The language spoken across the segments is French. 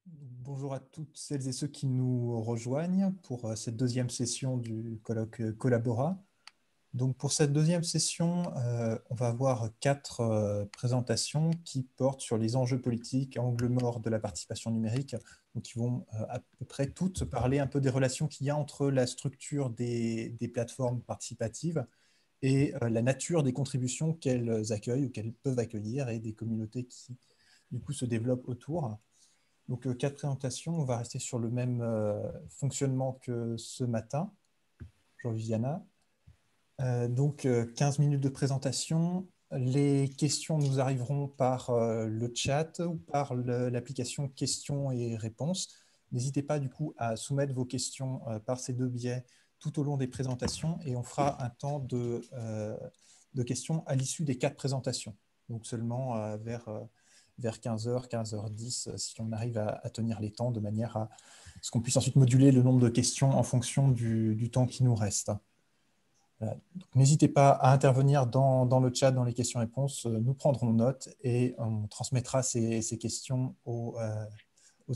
Bonjour à toutes celles et ceux qui nous rejoignent pour cette deuxième session du colloque Collabora. Donc pour cette deuxième session, on va avoir quatre présentations qui portent sur les enjeux politiques, angle mort de la participation numérique, donc qui vont à peu près toutes parler un peu des relations qu'il y a entre la structure des plateformes participatives et la nature des contributions qu'elles accueillent ou qu'elles peuvent accueillir et des communautés qui du coup se développent autour. Donc, quatre présentations, on va rester sur le même fonctionnement que ce matin. Bonjour Viviana. Donc, 15 minutes de présentation. Les questions nous arriveront par le chat ou par l'application questions et réponses. N'hésitez pas du coup à soumettre vos questions par ces deux biais tout au long des présentations et on fera un temps de questions à l'issue des quatre présentations. Donc seulement vers 15h, 15h10, si on arrive à tenir les temps de manière à ce qu'on puisse ensuite moduler le nombre de questions en fonction du temps qui nous reste. N'hésitez pas à intervenir dans le chat, dans les questions-réponses. Nous prendrons note et on transmettra ces questions aux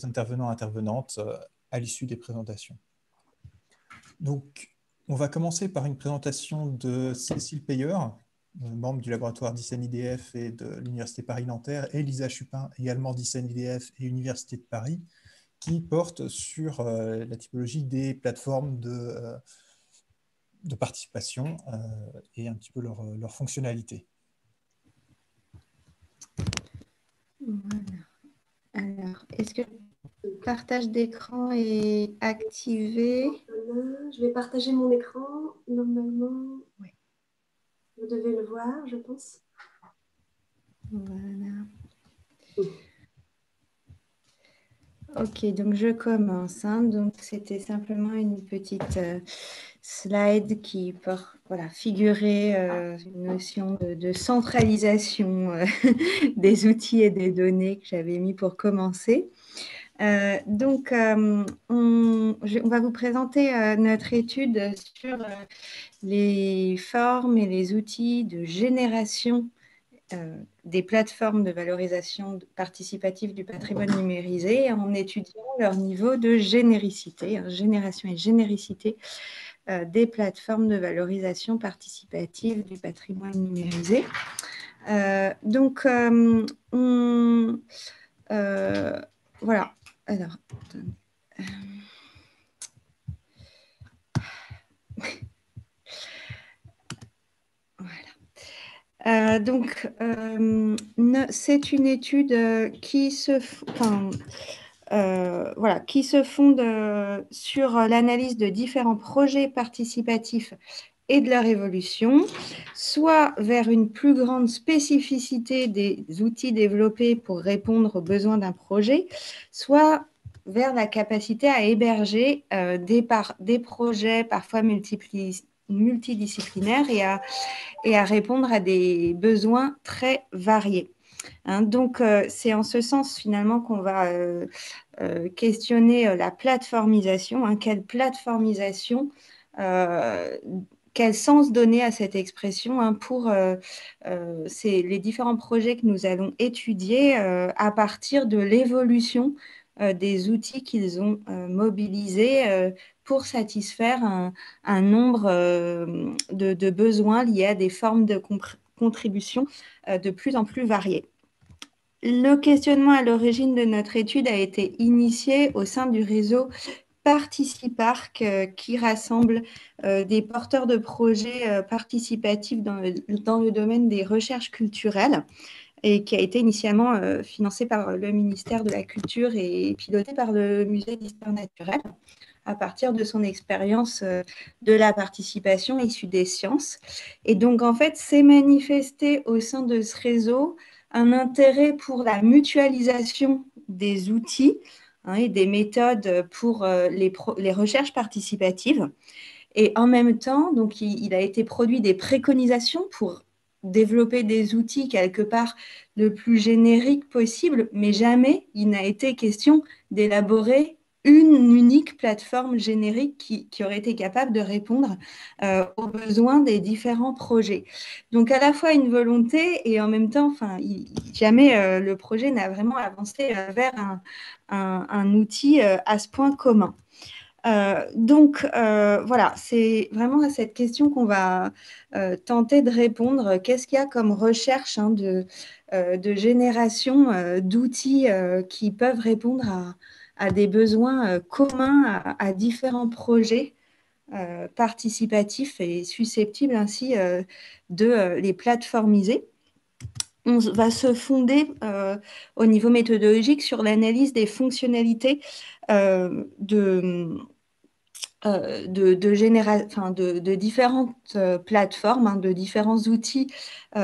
intervenants et intervenantes à l'issue des présentations. Donc, on va commencer par une présentation de Cécile Payer, membre du laboratoire d'ICEN-IDF et de l'Université Paris-Nanterre, et Lisa Chupin, également d'ICEN-IDF et Université de Paris, qui porte sur la typologie des plateformes de participation et un petit peu leur fonctionnalité. Voilà. Alors, est-ce que le partage d'écran est activé? Je vais partager mon écran. Normalement, oui. Vous devez le voir, je pense. Voilà. Ok, donc je commence. Donc, c'était simplement une petite slide qui figurait une notion de centralisation des outils et des données que j'avais mis pour commencer. Donc, on va vous présenter notre étude sur les formes et les outils de génération des plateformes de valorisation participative du patrimoine numérisé en étudiant leur niveau de généricité, génération et généricité des plateformes de valorisation participative du patrimoine numérisé. Voilà. Alors, c'est une étude qui se fonde sur l'analyse de différents projets participatifs et de leur évolution, soit vers une plus grande spécificité des outils développés pour répondre aux besoins d'un projet, soit vers la capacité à héberger des projets parfois multidisciplinaires et à répondre à des besoins très variés. Donc, c'est en ce sens, finalement, qu'on va questionner la plateformisation. Quelle plateformisation, quel sens donner à cette expression pour les différents projets que nous allons étudier à partir de l'évolution des outils qu'ils ont mobilisés pour satisfaire un nombre de besoins liés à des formes de contribution de plus en plus variées. Le questionnement à l'origine de notre étude a été initié au sein du réseau Participarc qui rassemble des porteurs de projets participatifs dans le domaine des recherches culturelles et qui a été initialement financé par le ministère de la Culture et piloté par le Musée d'Histoire naturelle à partir de son expérience de la participation issue des sciences. Et donc, en fait, s'est manifesté au sein de ce réseau un intérêt pour la mutualisation des outils et des méthodes pour les recherches participatives. Et en même temps, donc, il a été produit des préconisations pour développer des outils quelque part le plus générique possible, mais jamais il n'a été question d'élaborer une unique plateforme générique qui aurait été capable de répondre aux besoins des différents projets. Donc, à la fois une volonté et en même temps, jamais le projet n'a vraiment avancé vers un outil à ce point commun. Voilà, c'est vraiment à cette question qu'on va tenter de répondre. Qu'est-ce qu'il y a comme recherche de génération d'outils qui peuvent répondre à des besoins communs à différents projets participatifs et susceptibles ainsi de les plateformiser. On va se fonder au niveau méthodologique sur l'analyse des fonctionnalités de différentes plateformes, de différents outils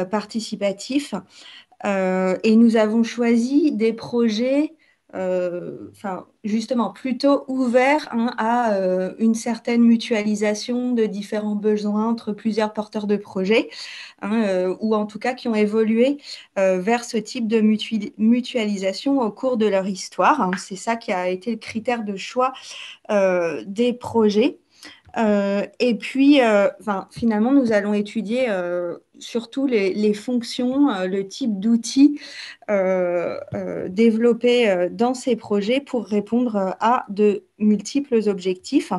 participatifs. Et nous avons choisi des projets justement plutôt ouverts à une certaine mutualisation de différents besoins entre plusieurs porteurs de projets, ou en tout cas qui ont évolué vers ce type de mutualisation au cours de leur histoire. C'est ça qui a été le critère de choix des projets. Et puis, finalement, nous allons étudier surtout les fonctions, le type d'outils développés dans ces projets pour répondre à de multiples objectifs.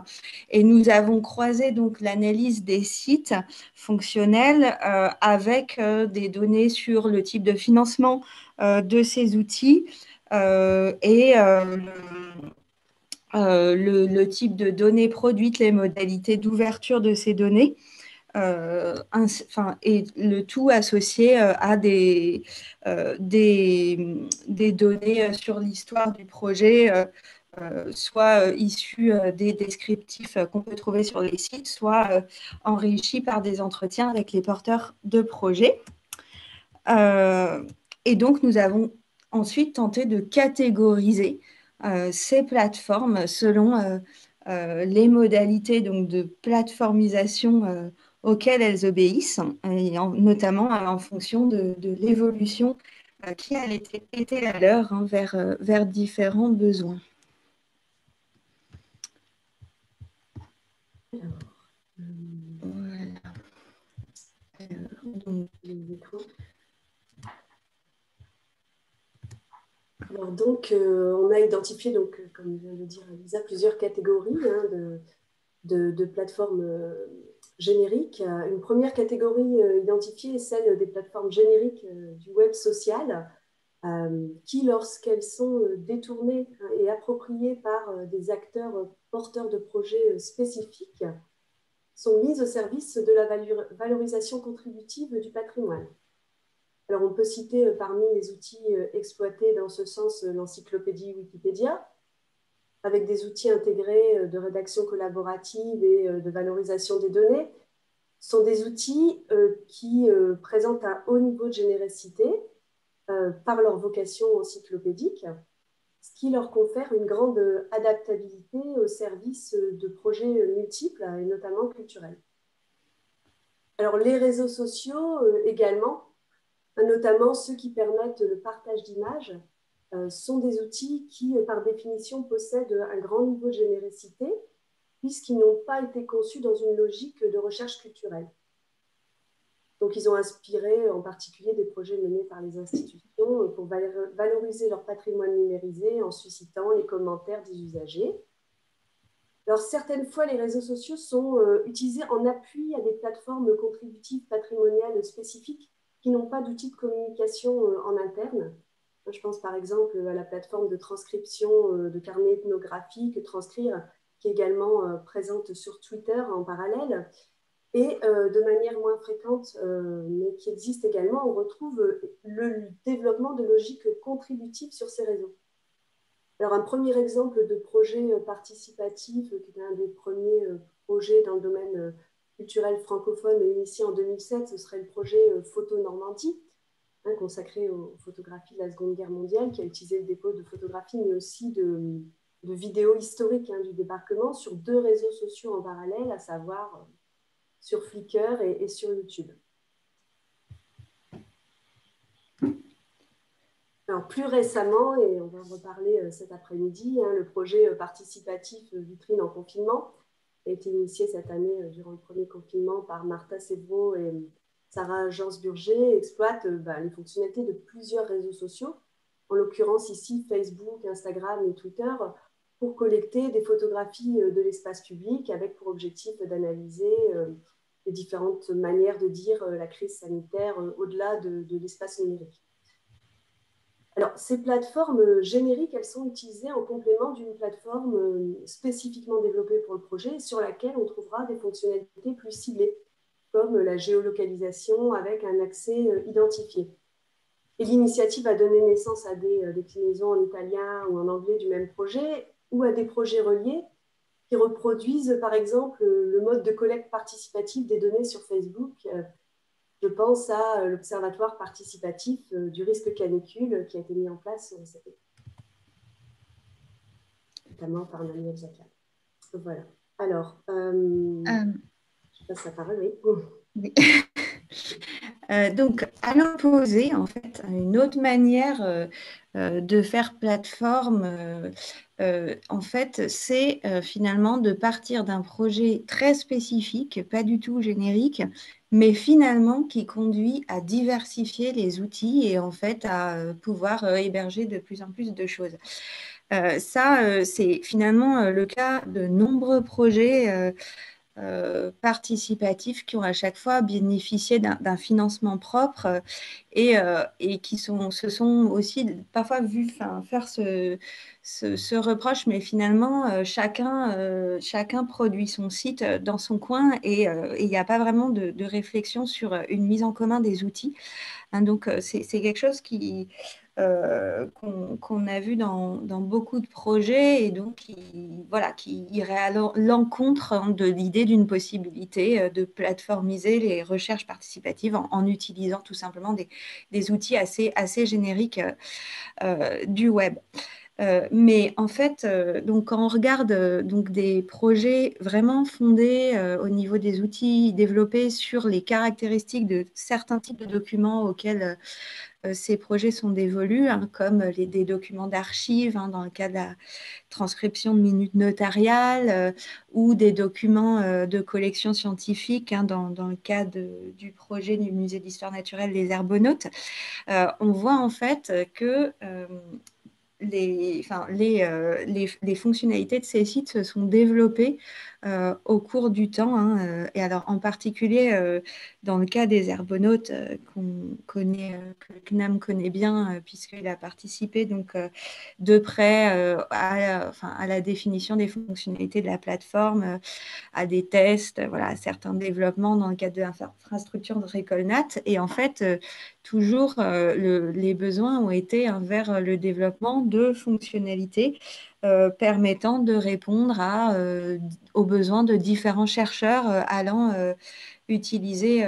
Et nous avons croisé donc l'analyse des sites fonctionnels avec des données sur le type de financement de ces outils et le type de données produites, les modalités d'ouverture de ces données, et le tout associé à des données sur l'histoire du projet, soit issues des descriptifs qu'on peut trouver sur les sites, soit enrichies par des entretiens avec les porteurs de projets. Et donc, nous avons ensuite tenté de catégoriser ces plateformes selon les modalités donc, de plateformisation auxquelles elles obéissent, et notamment en fonction de l'évolution qui a été la leur vers différents besoins. Voilà. Alors donc, on a identifié, donc, comme vient de le dire Lisa, plusieurs catégories de plateformes génériques. Une première catégorie identifiée est celle des plateformes génériques du web social, qui, lorsqu'elles sont détournées et appropriées par des acteurs porteurs de projets spécifiques, sont mises au service de la valorisation contributive du patrimoine. Alors, on peut citer parmi les outils exploités dans ce sens l'encyclopédie Wikipédia, avec des outils intégrés de rédaction collaborative et de valorisation des données. Ce sont des outils qui présentent un haut niveau de générosité par leur vocation encyclopédique, ce qui leur confère une grande adaptabilité au service de projets multiples et notamment culturels. Alors, les réseaux sociaux également, notamment ceux qui permettent le partage d'images, sont des outils qui, par définition, possèdent un grand niveau de générosité, puisqu'ils n'ont pas été conçus dans une logique de recherche culturelle. Donc, ils ont inspiré en particulier des projets menés par les institutions pour valoriser leur patrimoine numérisé en suscitant les commentaires des usagers. Alors, certaines fois, les réseaux sociaux sont utilisés en appui à des plateformes contributives patrimoniales spécifiques qui n'ont pas d'outils de communication en interne. Je pense par exemple à la plateforme de transcription de carnet ethnographique, Transcrire, qui est également présente sur Twitter en parallèle. Et de manière moins fréquente, mais qui existe également, on retrouve le développement de logiques contributives sur ces réseaux. Alors, un premier exemple de projet participatif, qui est un des premiers projets dans le domaine culturel francophone initié en 2007, ce serait le projet Photo Normandie, consacré aux photographies de la Seconde Guerre mondiale, qui a utilisé le dépôt de photographies, mais aussi de vidéos historiques du débarquement sur 2 réseaux sociaux en parallèle, à savoir sur Flickr et sur YouTube. Alors, plus récemment, et on va en reparler cet après-midi, hein, le projet participatif Vitrine en confinement a été initié cette année durant le premier confinement par Martha Sebro et Sarah Gensburger, exploite les fonctionnalités de plusieurs réseaux sociaux, en l'occurrence ici Facebook, Instagram et Twitter, pour collecter des photographies de l'espace public avec pour objectif d'analyser les différentes manières de dire la crise sanitaire au-delà de l'espace numérique. Alors, ces plateformes génériques, elles sont utilisées en complément d'une plateforme spécifiquement développée pour le projet sur laquelle on trouvera des fonctionnalités plus ciblées, comme la géolocalisation avec un accès identifié. Et l'initiative a donné naissance à des déclinaisons en italien ou en anglais du même projet, ou à des projets reliés qui reproduisent, par exemple, le mode de collecte participative des données sur Facebook. Je pense à l'Observatoire participatif du risque canicule qui a été mis en place cet été, notamment par Manuel Jacquat. Voilà. Alors, je passe la parole, oui. Oui. Donc, à l'opposé, en fait, une autre manière de faire plateforme, en fait, c'est finalement de partir d'un projet très spécifique, pas du tout générique, mais finalement qui conduit à diversifier les outils et en fait à pouvoir héberger de plus en plus de choses. C'est finalement le cas de nombreux projets participatifs qui ont à chaque fois bénéficié d'un financement propre et qui se sont aussi parfois vus faire ce reproche, mais finalement, chacun produit son site dans son coin et il n'y a pas vraiment de réflexion sur une mise en commun des outils. Hein, donc, c'est quelque chose qu'on a vu dans beaucoup de projets et donc qui irait à l'encontre de l'idée d'une possibilité de plateformiser les recherches participatives en utilisant tout simplement des outils assez génériques du web. Mais en fait, donc quand on regarde donc des projets vraiment fondés au niveau des outils développés sur les caractéristiques de certains types de documents auxquels ces projets sont dévolus, hein, comme des documents d'archives dans le cas de la transcription de minutes notariales ou des documents de collection scientifique dans le cas du projet du musée d'histoire naturelle des Herbonautes. On voit en fait que les fonctionnalités de ces sites se sont développées au cours du temps. Hein, et alors, en particulier, dans le cas des Herbonautes, qu'on connaît, que le CNAM connaît bien, puisqu'il a participé donc, de près à la définition des fonctionnalités de la plateforme, à des tests, voilà, à certains développements dans le cadre de l'infrastructure de Récolnat. Et en fait, toujours, les besoins ont été vers le développement de fonctionnalités permettant de répondre aux besoins de différents chercheurs allant utiliser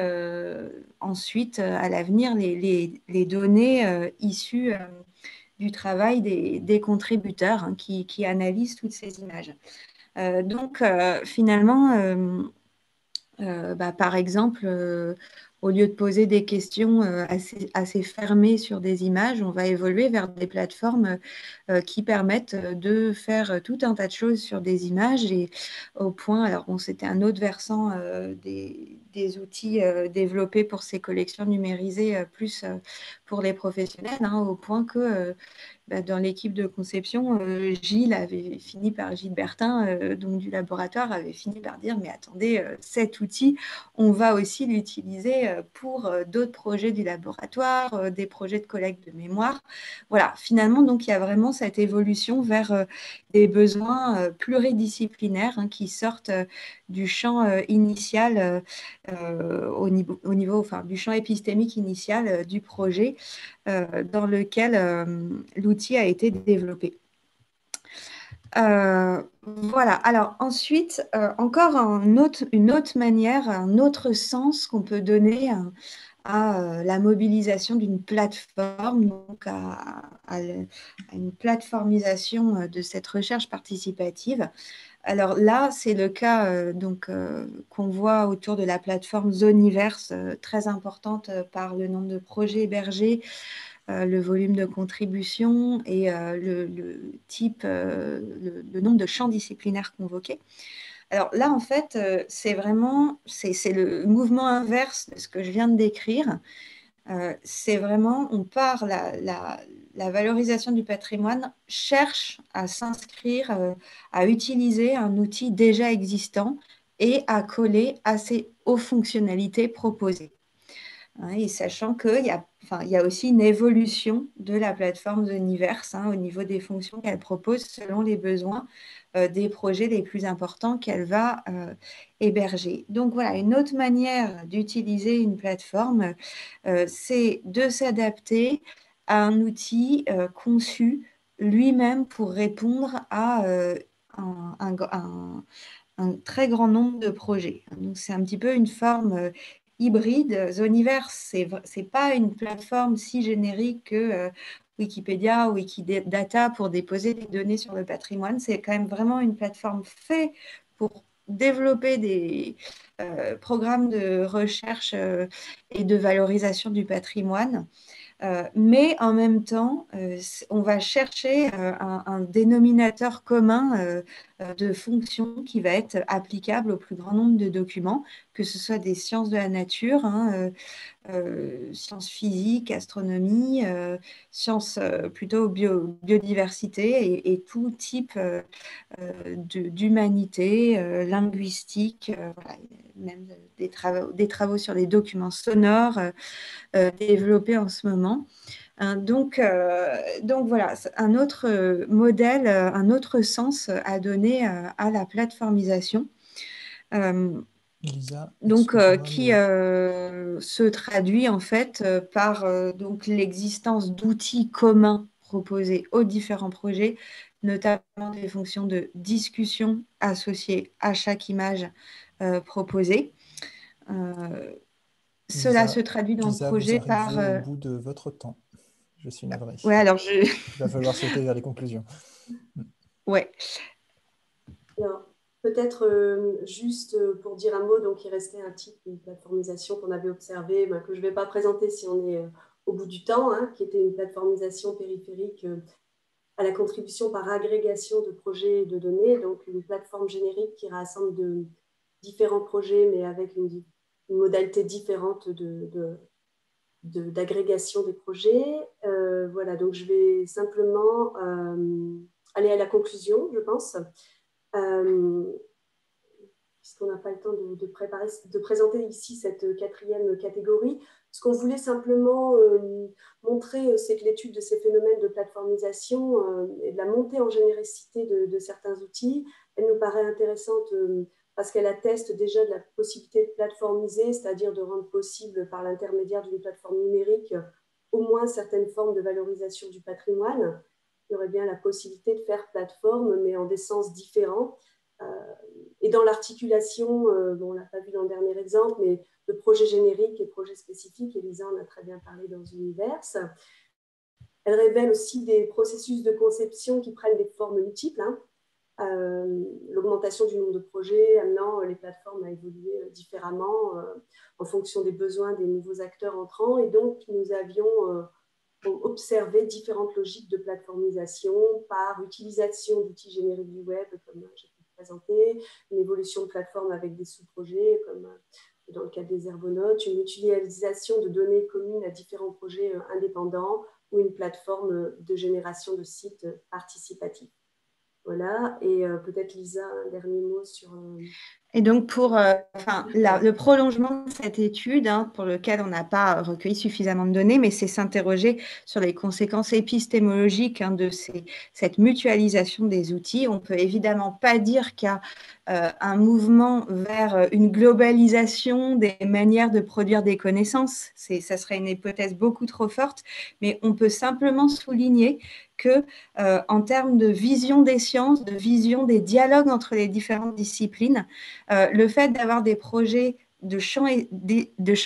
ensuite à l'avenir les données issues du travail des contributeurs qui analysent toutes ces images. Donc, finalement, par exemple, au lieu de poser des questions assez fermées sur des images, on va évoluer vers des plateformes qui permettent de faire tout un tas de choses sur des images et au point, alors bon, c'était un autre versant des outils développés pour ces collections numérisées, plus pour les professionnels, hein, au point que dans l'équipe de conception, Gilles Bertin, donc du laboratoire, avait fini par dire, mais attendez, cet outil, on va aussi l'utiliser pour d'autres projets du laboratoire, des projets de collecte de mémoire. Voilà, finalement, donc il y a vraiment cette évolution vers des besoins pluridisciplinaires qui sortent du champ initial au niveau enfin, du champ épistémique initial du projet dans lequel l'outil a été développé. Voilà, alors ensuite, encore une autre manière, un autre sens qu'on peut donner à la mobilisation d'une plateforme, donc à une plateformisation de cette recherche participative. Alors là, c'est le cas qu'on voit autour de la plateforme Zoneverse, très importante par le nombre de projets hébergés, le volume de contribution et le type, le nombre de champs disciplinaires convoqués. Alors là, en fait, c'est vraiment c'est le mouvement inverse de ce que je viens de décrire. C'est vraiment, on part, la valorisation du patrimoine cherche à s'inscrire, à utiliser un outil déjà existant et à coller aux fonctionnalités proposées. Hein, et sachant qu'il y a aussi une évolution de la plateforme Zoniverse au niveau des fonctions qu'elle propose selon les besoins des projets les plus importants qu'elle va héberger. Donc voilà, une autre manière d'utiliser une plateforme, c'est de s'adapter à un outil conçu lui-même pour répondre à un très grand nombre de projets. Donc, c'est un petit peu une forme hybride. Zoniverse, c'est pas une plateforme si générique que Wikipédia ou Wikidata pour déposer des données sur le patrimoine. C'est quand même vraiment une plateforme faite pour développer des programmes de recherche et de valorisation du patrimoine. Mais en même temps, on va chercher un dénominateur commun de fonctions qui va être applicable au plus grand nombre de documents, que ce soit des sciences de la nature, sciences physiques, astronomie, sciences plutôt biodiversité et tout type d'humanité, linguistique, voilà, même des travaux sur les documents sonores développés en ce moment. Donc voilà, un autre modèle, un autre sens à donner à la plateformisation. Lisa, Donc, excuse-moi, qui se traduit en fait par donc l'existence d'outils communs proposés aux différents projets, notamment des fonctions de discussion associées à chaque image proposée. Cela se traduit dans le Lisa, vous projet par... arrivez au bout de votre temps. Je suis navré. Ouais, alors Il va falloir sauter vers les conclusions. Ouais. Alors, peut-être juste pour dire un mot, donc il restait un type de plateformisation qu'on avait observé, que je ne vais pas présenter si on est au bout du temps, qui était une plateformisation périphérique à la contribution par agrégation de projets et de données, donc une plateforme générique qui rassemble de différents projets, mais avec une modalité différente d'agrégation des projets. Voilà, donc je vais simplement aller à la conclusion, je pense. Puisqu'on n'a pas le temps de présenter ici cette quatrième catégorie. Ce qu'on voulait simplement montrer, c'est que l'étude de ces phénomènes de plateformisation et de la montée en généricité de certains outils, elle nous paraît intéressante parce qu'elle atteste déjà de la possibilité de plateformiser, c'est-à-dire de rendre possible par l'intermédiaire d'une plateforme numérique au moins certaines formes de valorisation du patrimoine. Il y aurait bien la possibilité de faire plateforme, mais en des sens différents. Et dans l'articulation, on ne l'a pas vu dans le dernier exemple, mais de projets génériques et projets spécifiques, Elisa en a très bien parlé dans Zoniverse. Elle révèle aussi des processus de conception qui prennent des formes multiples, l'augmentation du nombre de projets amenant les plateformes à évoluer différemment en fonction des besoins des nouveaux acteurs entrants. Et donc, nous avions observé différentes logiques de plateformisation par utilisation d'outils génériques du web, comme j'ai pu présenter, une évolution de plateforme avec des sous-projets, comme dans le cas des Herbonautes, une utilisation de données communes à différents projets indépendants ou une plateforme de génération de sites participatifs. Voilà, et peut-être Lisa, un dernier mot sur... Et donc, pour le prolongement de cette étude, pour lequel on n'a pas recueilli suffisamment de données, mais c'est s'interroger sur les conséquences épistémologiques de cette mutualisation des outils. On ne peut évidemment pas dire qu'il y a un mouvement vers une globalisation des manières de produire des connaissances. Ça serait une hypothèse beaucoup trop forte, mais on peut simplement souligner que en termes de vision des sciences, de vision des dialogues entre les différentes disciplines, le fait d'avoir des projets de champs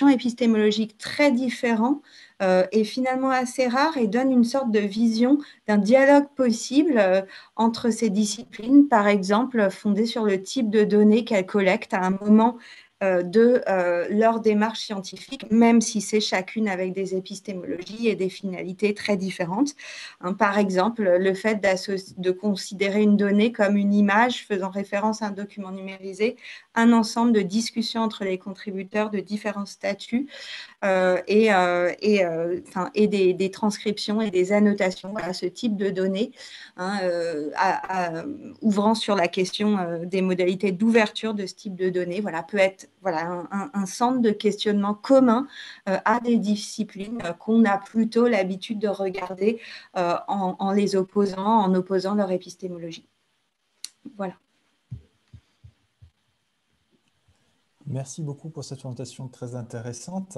épistémologiques très différents est finalement assez rare et donne une sorte de vision d'un dialogue possible entre ces disciplines, par exemple, fondé sur le type de données qu'elles collectent à un moment de leur démarche scientifique, même si c'est chacune avec des épistémologies et des finalités très différentes. Hein, par exemple, le fait de considérer une donnée comme une image faisant référence à un document numérisé, un ensemble de discussions entre les contributeurs de différents statuts et des transcriptions et des annotations à ce type de données, hein, ouvrant sur la question des modalités d'ouverture de ce type de données, voilà, peut être un centre de questionnement commun à des disciplines qu'on a plutôt l'habitude de regarder en les opposant, en opposant leur épistémologie. Voilà. Merci beaucoup pour cette présentation très intéressante.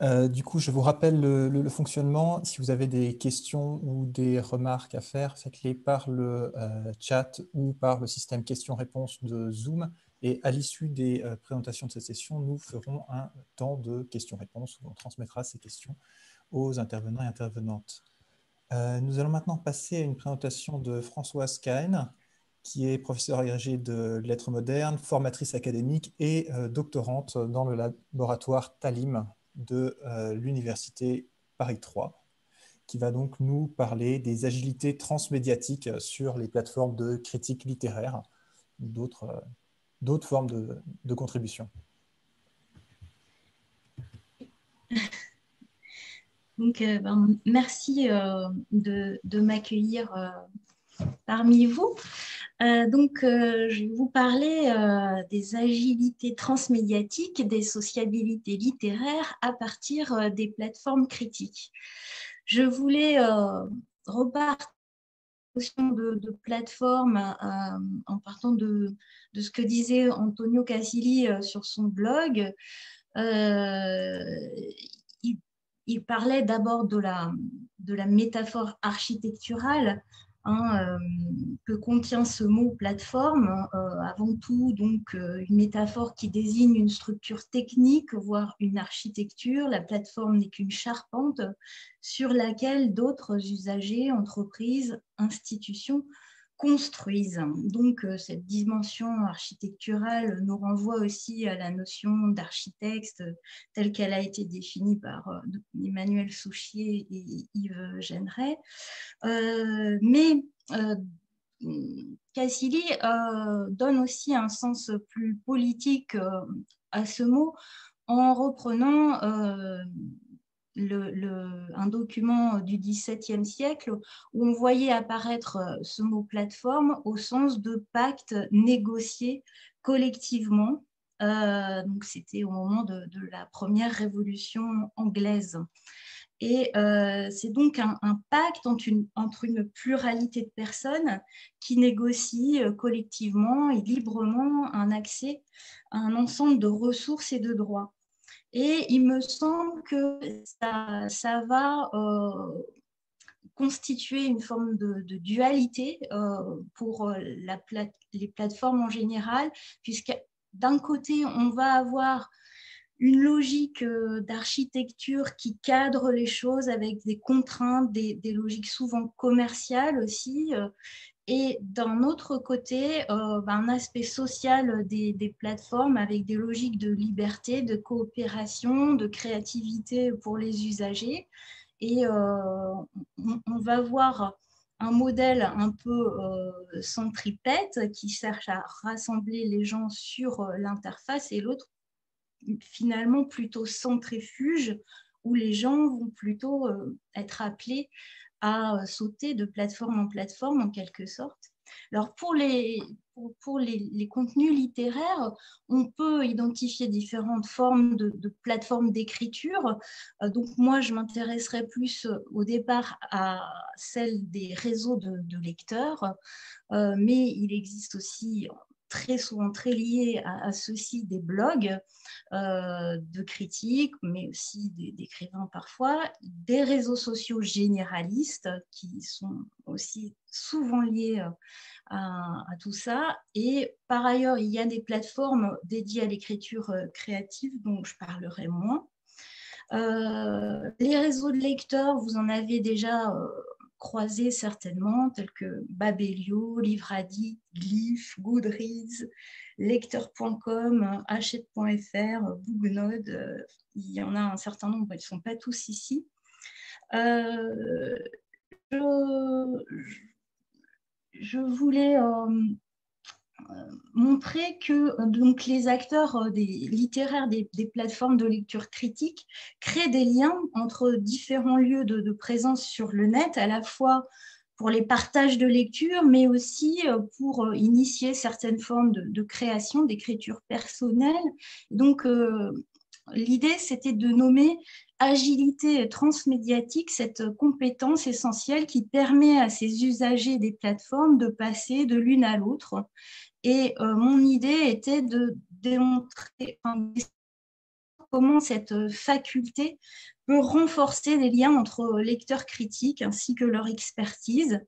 Du coup, je vous rappelle le fonctionnement. Si vous avez des questions ou des remarques à faire, faites-les par le chat ou par le système questions-réponses de Zoom. Et à l'issue des présentations de cette session, nous ferons un temps de questions-réponses où on transmettra ces questions aux intervenants et intervenantes. Nous allons maintenant passer à une présentation de Françoise Cahen, qui est professeure agrégée de lettres modernes, formatrice académique et doctorante dans le laboratoire TALIM de l'Université Paris 3, qui va donc nous parler des agilités transmédiatiques sur les plateformes de critique littéraire ou d'autres formes de contribution. Donc, merci de m'accueillir parmi vous. Je vais vous parler des agilités transmédiatiques, des sociabilités littéraires à partir des plateformes critiques. Je voulais repartir de plateforme en partant de ce que disait Antonio Casilli sur son blog. Il parlait d'abord de la métaphore architecturale que contient ce mot plateforme. Avant tout, donc, une métaphore qui désigne une structure technique, voire une architecture. La plateforme n'est qu'une charpente sur laquelle d'autres usagers, entreprises, institutions construisent. Donc, cette dimension architecturale nous renvoie aussi à la notion d'architecte telle qu'elle a été définie par Emmanuel Souchier et Yves Generet. Mais Casilli donne aussi un sens plus politique à ce mot en reprenant un document du XVIIe siècle où on voyait apparaître ce mot plateforme au sens de pacte négocié collectivement. Donc c'était au moment de la première révolution anglaise. Et c'est donc un pacte entre une pluralité de personnes qui négocient collectivement et librement un accès à un ensemble de ressources et de droits. Et il me semble que ça va constituer une forme de dualité pour les plateformes en général, puisque d'un côté, on va avoir une logique d'architecture qui cadre les choses avec des contraintes, des logiques souvent commerciales aussi, et d'un autre côté, un aspect social des plateformes avec des logiques de liberté, de coopération, de créativité pour les usagers. Et on va voir un modèle un peu centripète qui cherche à rassembler les gens sur l'interface, et l'autre finalement plutôt centrifuge où les gens vont plutôt être appelés à sauter de plateforme en plateforme en quelque sorte. Alors pour les contenus littéraires, on peut identifier différentes formes de plateformes d'écriture. Donc moi, je m'intéresserai plus au départ à celle des réseaux de lecteurs, mais il existe aussi très souvent très liés à ceux-ci des blogs de critiques, mais aussi d'écrivains parfois, des réseaux sociaux généralistes qui sont aussi souvent liés à tout ça. Et par ailleurs, il y a des plateformes dédiées à l'écriture créative dont je parlerai moins. Les réseaux de lecteurs, vous en avez déjà croisé certainement, tels que Babelio, Livre Addict, Glyph, Goodreads, Lecteur.com, Hachette.fr, Boognode. Il y en a un certain nombre, ils ne sont pas tous ici. Je voulais montrer que donc, les acteurs littéraires des plateformes de lecture critique créent des liens entre différents lieux de présence sur le net, à la fois pour les partages de lecture, mais aussi pour initier certaines formes de création, d'écriture personnelle. Donc, l'idée, c'était de nommer agilité transmédiatique, cette compétence essentielle qui permet à ces usagers des plateformes de passer de l'une à l'autre. Et mon idée était de démontrer comment cette faculté peut renforcer les liens entre lecteurs critiques ainsi que leur expertise.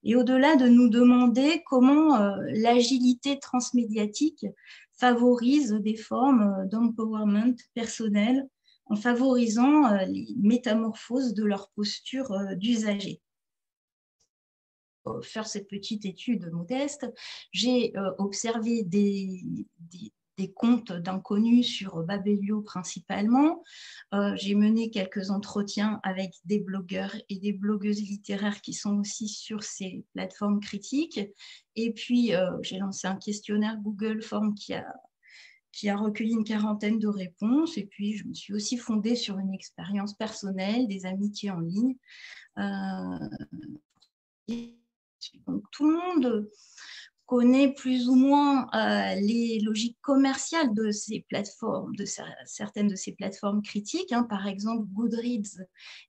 Et au-delà de nous demander comment l'agilité transmédiatique favorise des formes d'empowerment personnel en favorisant les métamorphoses de leur posture d'usager. Pour faire cette petite étude modeste, j'ai observé des comptes d'inconnus sur Babelio principalement. J'ai mené quelques entretiens avec des blogueurs et des blogueuses littéraires qui sont aussi sur ces plateformes critiques. Et puis, j'ai lancé un questionnaire Google Forms qui a recueilli une quarantaine de réponses. Et puis, je me suis aussi fondée sur une expérience personnelle, des amitiés en ligne. Donc, tout le monde connaît plus ou moins les logiques commerciales de ces plateformes, de certaines de ces plateformes critiques. Hein. Par exemple, Goodreads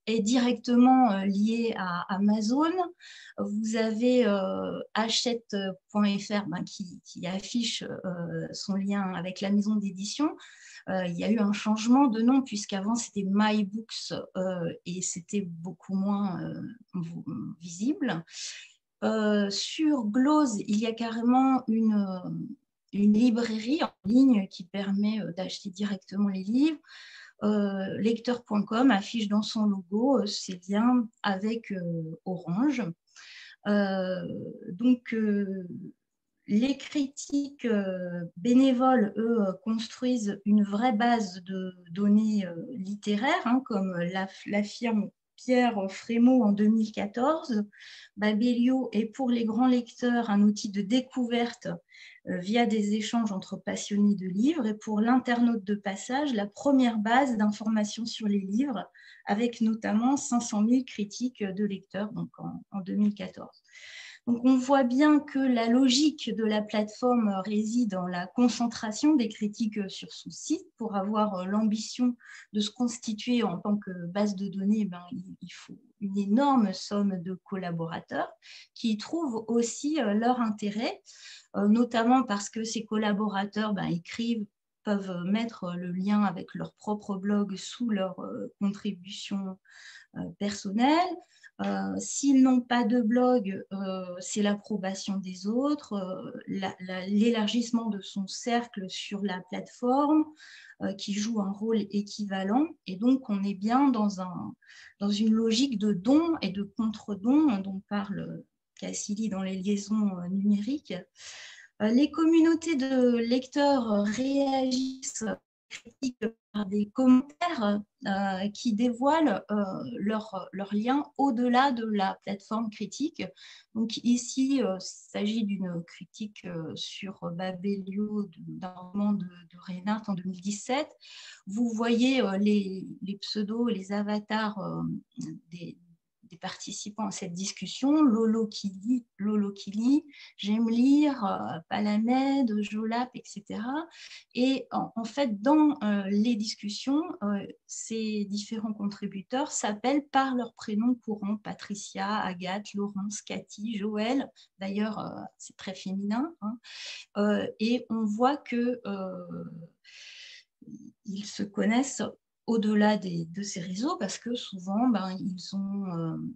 est directement lié à Amazon. Vous avez Hachette.fr qui affiche son lien avec la maison d'édition. Il y a eu un changement de nom puisqu'avant c'était MyBooks et c'était beaucoup moins visible. Sur Glose, il y a carrément une librairie en ligne qui permet d'acheter directement les livres. Lecteur.com affiche dans son logo ses liens avec Orange. Donc, les critiques bénévoles, eux, construisent une vraie base de données littéraires, hein, comme l'affirme Pierre Frémaux en 2014. Babelio est pour les grands lecteurs un outil de découverte via des échanges entre passionnés de livres et pour l'internaute de passage, la première base d'information sur les livres avec notamment 500 000 critiques de lecteurs donc en 2014. Donc, on voit bien que la logique de la plateforme réside dans la concentration des critiques sur son site. Pour avoir l'ambition de se constituer en tant que base de données, il faut une énorme somme de collaborateurs qui y trouvent aussi leur intérêt, notamment parce que ces collaborateurs écrivent, peuvent mettre le lien avec leur propre blog sous leur contribution personnelle. S'ils n'ont pas de blog, c'est l'approbation des autres, l'élargissement de son cercle sur la plateforme qui joue un rôle équivalent. Et donc, on est bien dans une logique de don et de contre-don dont parle Cassili dans les liaisons numériques. Les communautés de lecteurs réagissent par des commentaires qui dévoilent leur lien au-delà de la plateforme critique. Donc ici, il s'agit d'une critique sur Babelio d'un roman de Reinhardt en 2017. Vous voyez les pseudos, les avatars des participants à cette discussion, Lolo qui lit, J'aime lire, Palamède, Jolap, etc. Et en fait, dans les discussions, ces différents contributeurs s'appellent par leur prénom courant, Patricia, Agathe, Laurence, Cathy, Joël. D'ailleurs, c'est très féminin. Hein. Et on voit que ils se connaissent au-delà de ces réseaux parce que souvent,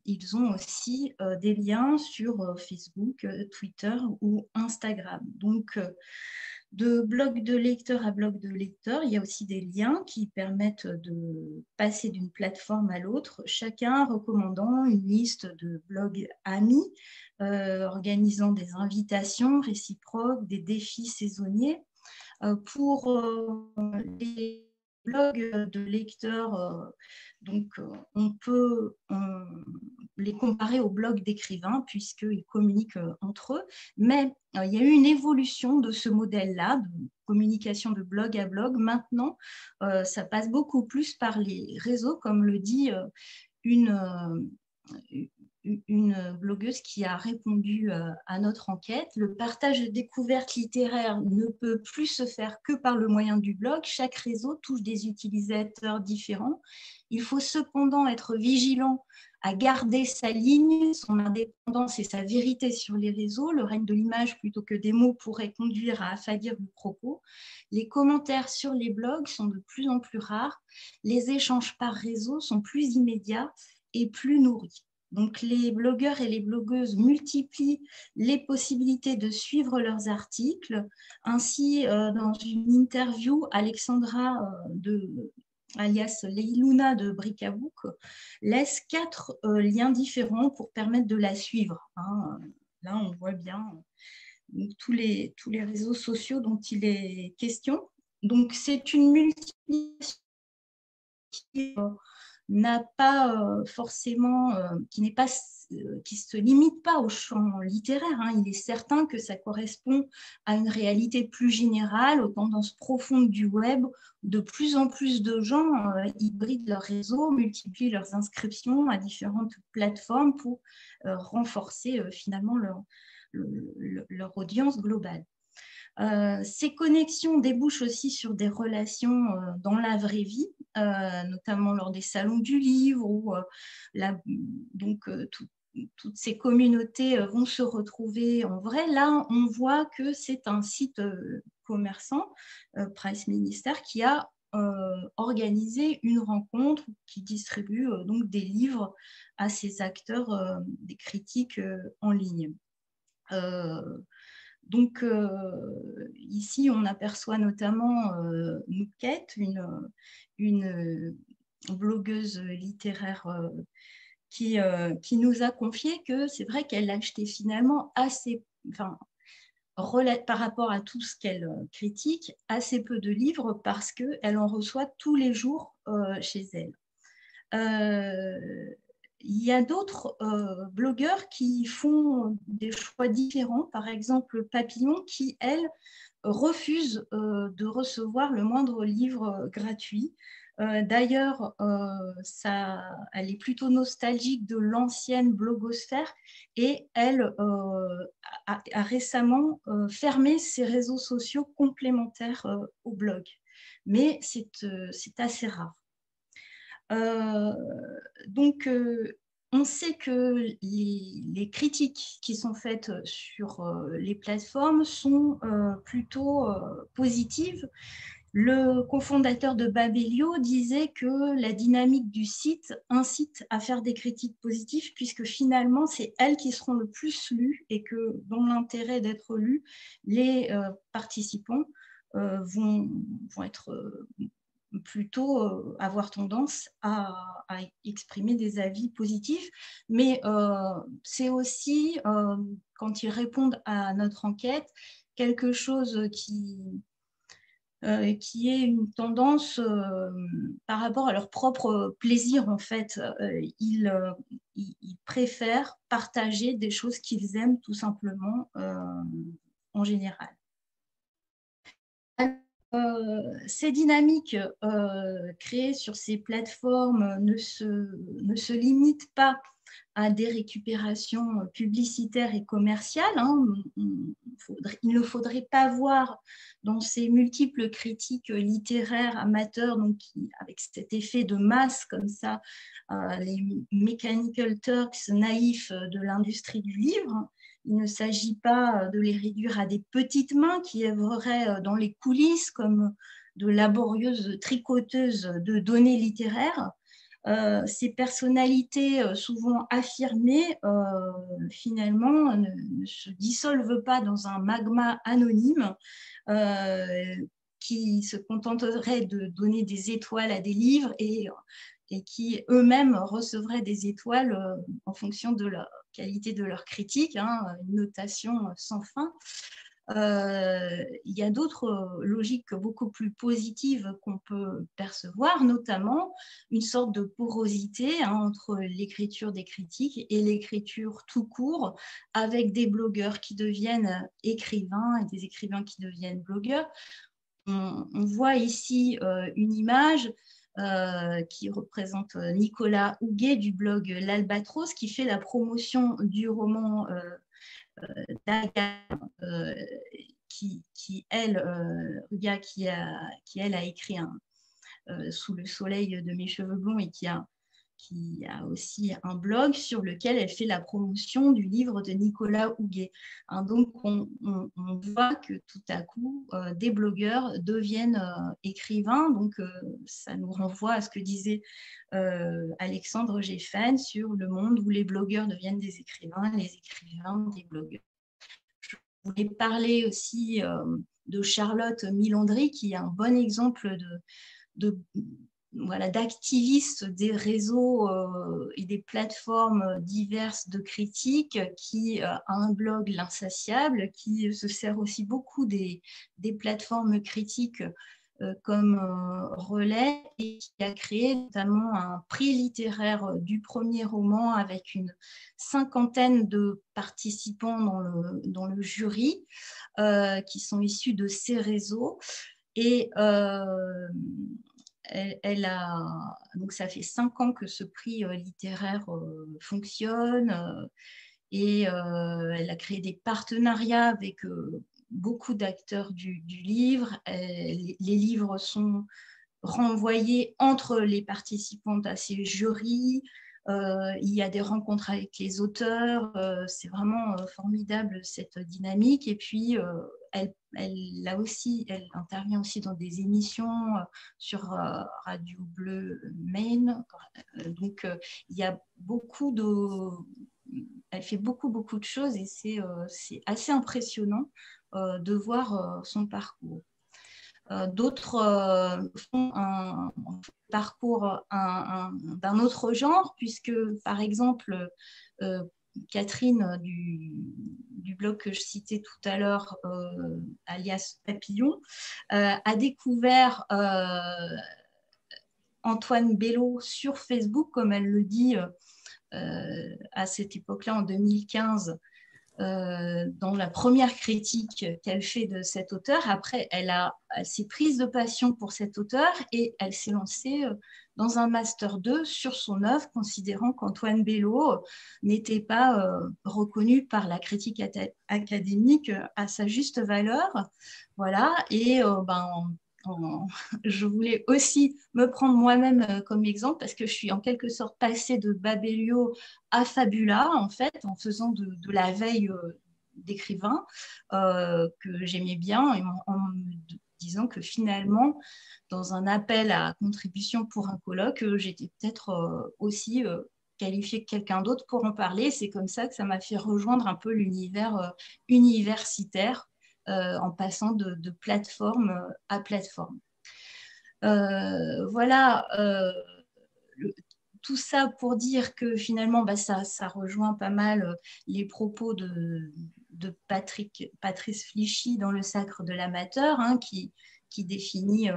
ils ont aussi des liens sur Facebook, Twitter ou Instagram. Donc, De blog de lecteur à blog de lecteur, il y a aussi des liens qui permettent de passer d'une plateforme à l'autre, chacun recommandant une liste de blogs amis, organisant des invitations réciproques, des défis saisonniers. Pour les blogs de lecteurs, donc on peut les comparer aux blogs d'écrivains puisqu'ils communiquent entre eux, mais il y a eu une évolution de ce modèle-là, de communication de blog à blog. Maintenant, ça passe beaucoup plus par les réseaux, comme le dit une blogueuse qui a répondu à notre enquête. Le partage de découvertes littéraires ne peut plus se faire que par le moyen du blog. Chaque réseau touche des utilisateurs différents. Il faut cependant être vigilant à garder sa ligne, son indépendance et sa vérité sur les réseaux. Le règne de l'image plutôt que des mots pourrait conduire à affadir le propos. Les commentaires sur les blogs sont de plus en plus rares. Les échanges par réseau sont plus immédiats et plus nourris. Donc, les blogueurs et les blogueuses multiplient les possibilités de suivre leurs articles. Ainsi, dans une interview, Alexandra, alias Leiluna de Bricabook, laisse 4 liens différents pour permettre de la suivre. Là, on voit bien tous les réseaux sociaux dont il est question. Donc, c'est une multiplication n'a pas forcément, qui se limite pas au champ littéraire. Il est certain que ça correspond à une réalité plus générale, aux tendances profondes du web. De plus en plus de gens hybrident leurs réseaux, multiplient leurs inscriptions à différentes plateformes pour renforcer finalement leur audience globale. Ces connexions débouchent aussi sur des relations dans la vraie vie, notamment lors des salons du livre, où toutes ces communautés vont se retrouver en vrai. Là, on voit que c'est un site commerçant, Price Minister, qui a organisé une rencontre qui distribue donc des livres à ses acteurs, des critiques en ligne. Donc, ici, on aperçoit notamment Nouquette, une blogueuse littéraire qui nous a confié que c'est vrai qu'elle achetait finalement par rapport à tout ce qu'elle critique, assez peu de livres parce qu'elle en reçoit tous les jours chez elle. Il y a d'autres blogueurs qui font des choix différents. Par exemple, Papillon, qui, elle, refuse de recevoir le moindre livre gratuit. D'ailleurs, elle est plutôt nostalgique de l'ancienne blogosphère et elle a récemment fermé ses réseaux sociaux complémentaires au blog. Mais c'est assez rare. Donc, on sait que les critiques qui sont faites sur les plateformes sont plutôt positives. Le cofondateur de Babelio disait que la dynamique du site incite à faire des critiques positives puisque finalement, c'est elles qui seront le plus lues et que dans l'intérêt d'être lues, les participants vont être plutôt avoir tendance à exprimer des avis positifs. Mais c'est aussi, quand ils répondent à notre enquête, quelque chose qui est une tendance par rapport à leur propre plaisir, en fait. Ils préfèrent partager des choses qu'ils aiment tout simplement en général. Ces dynamiques créées sur ces plateformes ne se limitent pas à des récupérations publicitaires et commerciales. Il ne faudrait pas voir dans ces multiples critiques littéraires amateurs, donc avec cet effet de masse comme ça, les Mechanical Turks naïfs de l'industrie du livre. Il ne s'agit pas de les réduire à des petites mains qui œuvreraient dans les coulisses comme de laborieuses tricoteuses de données littéraires. ces personnalités souvent affirmées, finalement, ne se dissolvent pas dans un magma anonyme qui se contenterait de donner des étoiles à des livres et qui eux-mêmes recevraient des étoiles en fonction de la qualité de leur critique, hein, une notation sans fin. Il y a d'autres logiques beaucoup plus positives qu'on peut percevoir, notamment une sorte de porosité, hein, entre l'écriture des critiques et l'écriture tout court, avec des blogueurs qui deviennent écrivains et des écrivains qui deviennent blogueurs. On voit ici une image qui représente Nicolas Houguet du blog L'Albatros, qui fait la promotion du roman d'Agathe, elle a écrit Sous le soleil de mes cheveux blonds et qui a aussi un blog sur lequel elle fait la promotion du livre de Nicolas Houguet. Hein, donc, on voit que tout à coup, des blogueurs deviennent écrivains. Donc, ça nous renvoie à ce que disait Alexandre Geffen sur le monde où les blogueurs deviennent des écrivains, les écrivains des blogueurs. Je voulais parler aussi de Charlotte Milandry, qui est un bon exemple d'activistes des réseaux et des plateformes diverses de critiques, qui a un blog L'Insatiable, qui se sert aussi beaucoup des plateformes critiques comme relais, et qui a créé notamment un prix littéraire du premier roman avec une 50aine de participants dans le jury qui sont issus de ces réseaux. Et donc ça fait 5 ans que ce prix littéraire fonctionne et elle a créé des partenariats avec beaucoup d'acteurs du livre. Les livres sont renvoyés entre les participantes à ces jurys. Il y a des rencontres avec les auteurs. C'est vraiment formidable cette dynamique. Et puis, elle intervient aussi dans des émissions sur Radio Bleu Maine. Donc, il y a elle fait beaucoup de choses et c'est assez impressionnant de voir son parcours. D'autres font un parcours d'un autre genre, puisque, par exemple, Catherine du blog que je citais tout à l'heure, alias Papillon, a découvert Antoine Bello sur Facebook, comme elle le dit à cette époque-là, en 2015, dans la première critique qu'elle fait de cet auteur. Après, elle s'est prise de passion pour cet auteur et elle s'est lancée dans un Master 2 sur son œuvre, considérant qu'Antoine Bello n'était pas reconnu par la critique académique à sa juste valeur. Voilà, et je voulais aussi me prendre moi-même comme exemple, parce que je suis en quelque sorte passée de Babelio à Fabula, en fait, en faisant de la veille d'écrivain que j'aimais bien, et en me disant que finalement, dans un appel à contribution pour un colloque, j'étais peut-être aussi qualifiée que quelqu'un d'autre pour en parler. C'est comme ça que ça m'a fait rejoindre un peu l'univers universitaire, en passant de plateforme à plateforme. Voilà, tout ça pour dire que finalement, ça rejoint pas mal les propos de Patrice Flichy dans Le Sacre de l'amateur, hein, qui définit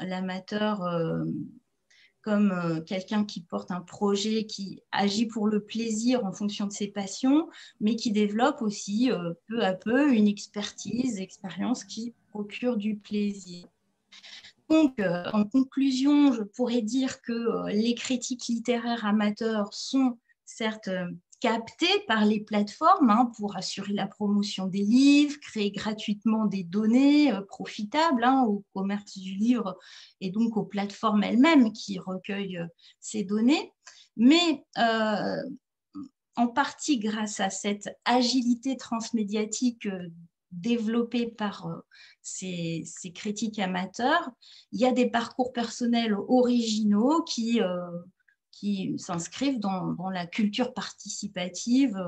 l'amateur comme quelqu'un qui porte un projet, qui agit pour le plaisir en fonction de ses passions, mais qui développe aussi peu à peu une expérience qui procure du plaisir. Donc, en conclusion, je pourrais dire que les critiques littéraires amateurs sont certes captées par les plateformes, hein, pour assurer la promotion des livres, créer gratuitement des données profitables, hein, au commerce du livre et donc aux plateformes elles-mêmes qui recueillent ces données. Mais en partie grâce à cette agilité transmédiatique développée par ces critiques amateurs, il y a des parcours personnels originaux qui qui s'inscrivent dans la culture participative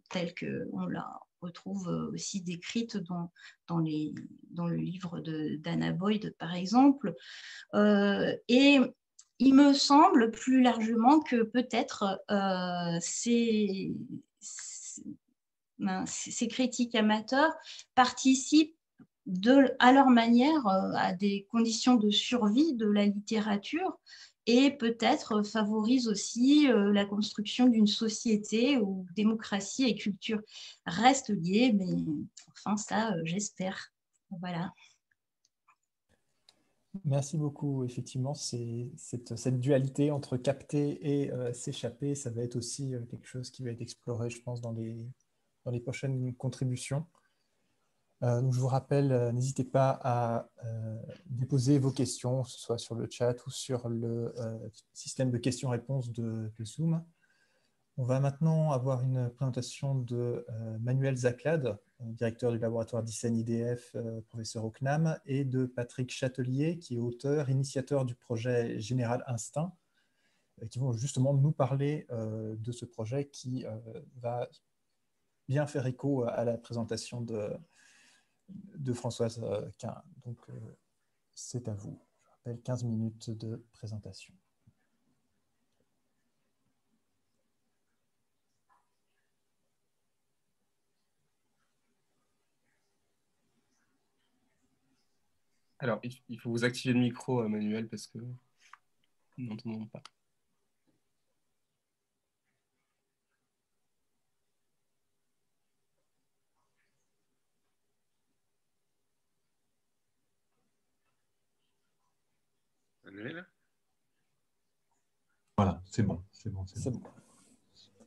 telle qu'on la retrouve aussi décrite dans le livre d'Anna Boyd, par exemple. Et il me semble plus largement que peut-être ces critiques amateurs participent à leur manière à des conditions de survie de la littérature et peut-être favorisent aussi la construction d'une société où démocratie et culture restent liées, mais enfin ça, j'espère. Voilà. Merci beaucoup. Effectivement, cette dualité entre capter et s'échapper, ça va être aussi quelque chose qui va être exploré, je pense, dans les prochaines contributions. Donc je vous rappelle, n'hésitez pas à déposer vos questions, que ce soit sur le chat ou sur le système de questions-réponses de Zoom. On va maintenant avoir une présentation de Manuel Zaclade, directeur du laboratoire d'ICEN IDF, professeur au CNAM, et de Patrick Chatelier, qui est auteur, initiateur du projet Général Instinct, qui vont justement nous parler de ce projet qui va bien faire écho à la présentation de Françoise Quin. Donc, c'est à vous. Je rappelle 15 minutes de présentation. Alors, il faut vous activer le micro, Manuel, parce que nous n'entendons pas. Manuel ? Voilà, c'est bon. C'est bon.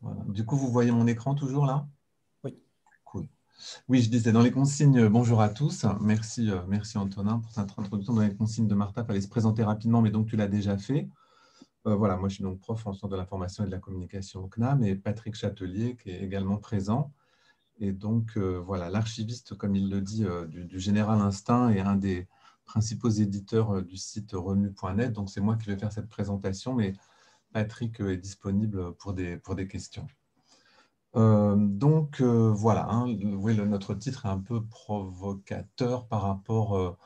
Voilà. Du coup, vous voyez mon écran toujours là? Oui. Cool. Oui, je disais dans les consignes, bonjour à tous. Merci Antonin pour cette introduction. Dans les consignes de Martha, il fallait se présenter rapidement, mais donc tu l'as déjà fait. Voilà, moi je suis donc prof en sciences de l'information et de la communication au CNAM, et Patrick Chatelier qui est également présent. Et donc voilà, l'archiviste, comme il le dit, du Général Instinct est un des principaux éditeurs du site remue.net. Donc c'est moi qui vais faire cette présentation, mais Patrick est disponible pour des questions. Donc voilà, hein, oui, notre titre est un peu provocateur par rapport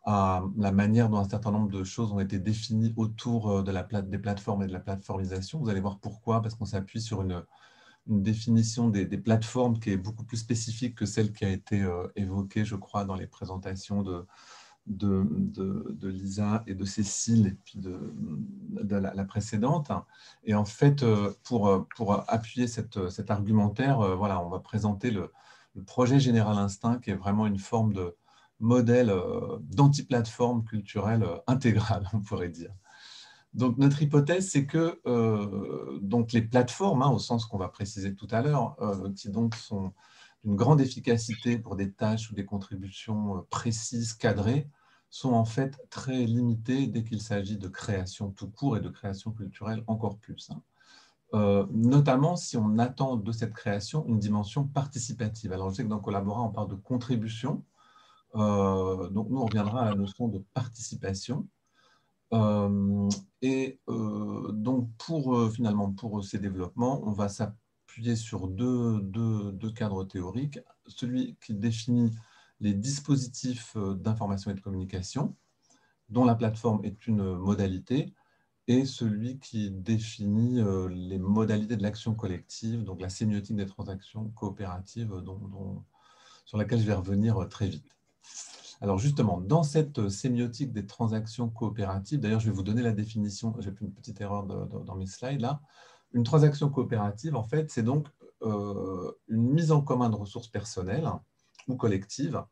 à la manière dont un certain nombre de choses ont été définies autour des plateformes et de la plateformisation. Vous allez voir pourquoi, parce qu'on s'appuie sur une définition des plateformes qui est beaucoup plus spécifique que celle qui a été évoquée, je crois, dans les présentations de Lisa et de Cécile, et puis de la précédente. Et en fait, pour appuyer cet argumentaire, voilà, on va présenter le projet Général Instinct, qui est vraiment une forme de modèle d'anti-plateforme culturelle intégrale, on pourrait dire. Donc, notre hypothèse, c'est que donc les plateformes, au sens qu'on va préciser tout à l'heure, qui donc sont d'une grande efficacité pour des tâches ou des contributions précises, cadrées, sont en fait très limitées dès qu'il s'agit de création tout court et de création culturelle encore plus. Notamment si on attend de cette création une dimension participative. Alors, je sais que dans Collabora, on parle de contribution. Donc, nous, on reviendra à la notion de participation. Donc, finalement, pour ces développements, on va s'appuyer sur deux cadres théoriques. Celui qui définit les dispositifs d'information et de communication, dont la plateforme est une modalité, et celui qui définit les modalités de l'action collective, donc la sémiotique des transactions coopératives, sur laquelle je vais revenir très vite. Alors justement, dans cette sémiotique des transactions coopératives, d'ailleurs je vais vous donner la définition, j'ai fait une petite erreur dans mes slides là, une transaction coopérative en fait c'est donc une mise en commun de ressources personnelles ou collectives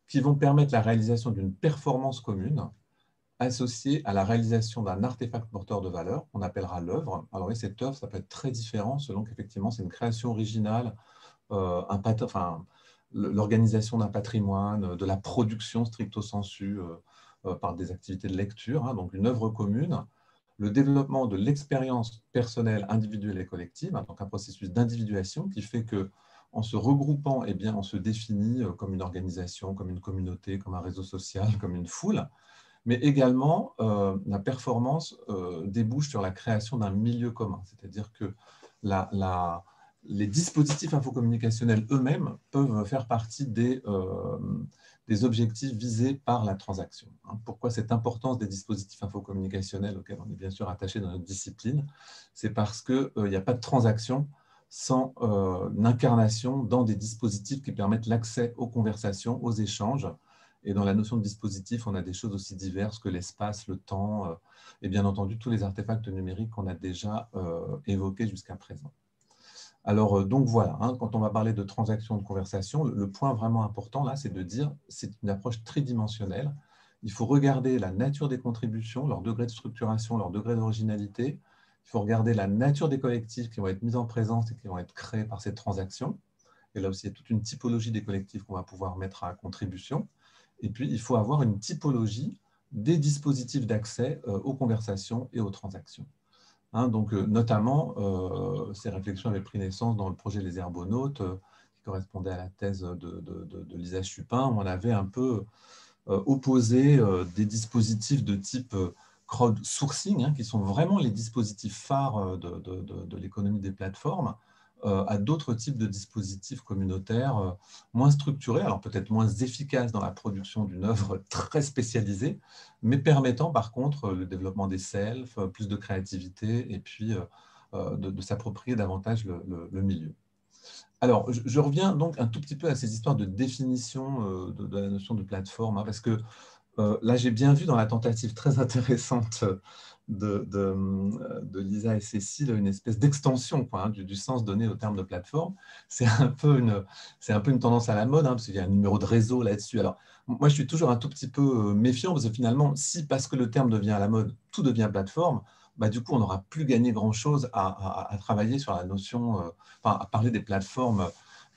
qui vont permettre la réalisation d'une performance commune associée à la réalisation d'un artefact porteur de valeur qu'on appellera l'œuvre. Alors oui, cette œuvre, ça peut être très différent selon qu'effectivement c'est une création originale, l'organisation d'un patrimoine, de la production stricto sensu par des activités de lecture, donc une œuvre commune, le développement de l'expérience personnelle, individuelle et collective, donc un processus d'individuation qui fait qu'en se regroupant, on se définit comme une organisation, comme une communauté, comme un réseau social, comme une foule, mais également la performance débouche sur la création d'un milieu commun, c'est-à-dire que les dispositifs infocommunicationnels eux-mêmes peuvent faire partie des objectifs visés par la transaction. Pourquoi cette importance des dispositifs infocommunicationnels auxquels on est bien sûr attaché dans notre discipline? C'est parce qu'il n'y a pas de transaction sans l'incarnation dans des dispositifs qui permettent l'accès aux conversations, aux échanges. Et dans la notion de dispositif, on a des choses aussi diverses que l'espace, le temps, et bien entendu tous les artefacts numériques qu'on a déjà évoqués jusqu'à présent. Alors, donc voilà, quand on va parler de transaction, de conversation, le point vraiment important là, c'est de dire c'est une approche tridimensionnelle. Il faut regarder la nature des contributions, leur degré de structuration, leur degré d'originalité. Il faut regarder la nature des collectifs qui vont être mis en présence et qui vont être créés par cette transaction. Et là aussi, il y a toute une typologie des collectifs qu'on va pouvoir mettre à contribution. Et puis, il faut avoir une typologie des dispositifs d'accès aux conversations et aux transactions. Donc, notamment, ces réflexions avaient pris naissance dans le projet Les Herbonautes, qui correspondait à la thèse de Lisa Chupin, où on avait un peu opposé des dispositifs de type crowdsourcing, qui sont vraiment les dispositifs phares de l'économie des plateformes, à d'autres types de dispositifs communautaires moins structurés, alors peut-être moins efficaces dans la production d'une œuvre très spécialisée, mais permettant par contre le développement des selfs, plus de créativité et puis de s'approprier davantage le milieu. Alors, je reviens donc un tout petit peu à ces histoires de définition de la notion de plateforme, parce que là, j'ai bien vu dans la tentative très intéressante de Lisa et Cécile une espèce d'extension du sens donné au terme de plateforme. C'est un peu une tendance à la mode, parce qu'il y a un numéro de réseau là-dessus. Alors, moi, je suis toujours un tout petit peu méfiant, parce que finalement, si parce que le terme devient à la mode, tout devient plateforme, du coup, on n'aura plus gagné grand-chose à travailler sur la notion, à parler des plateformes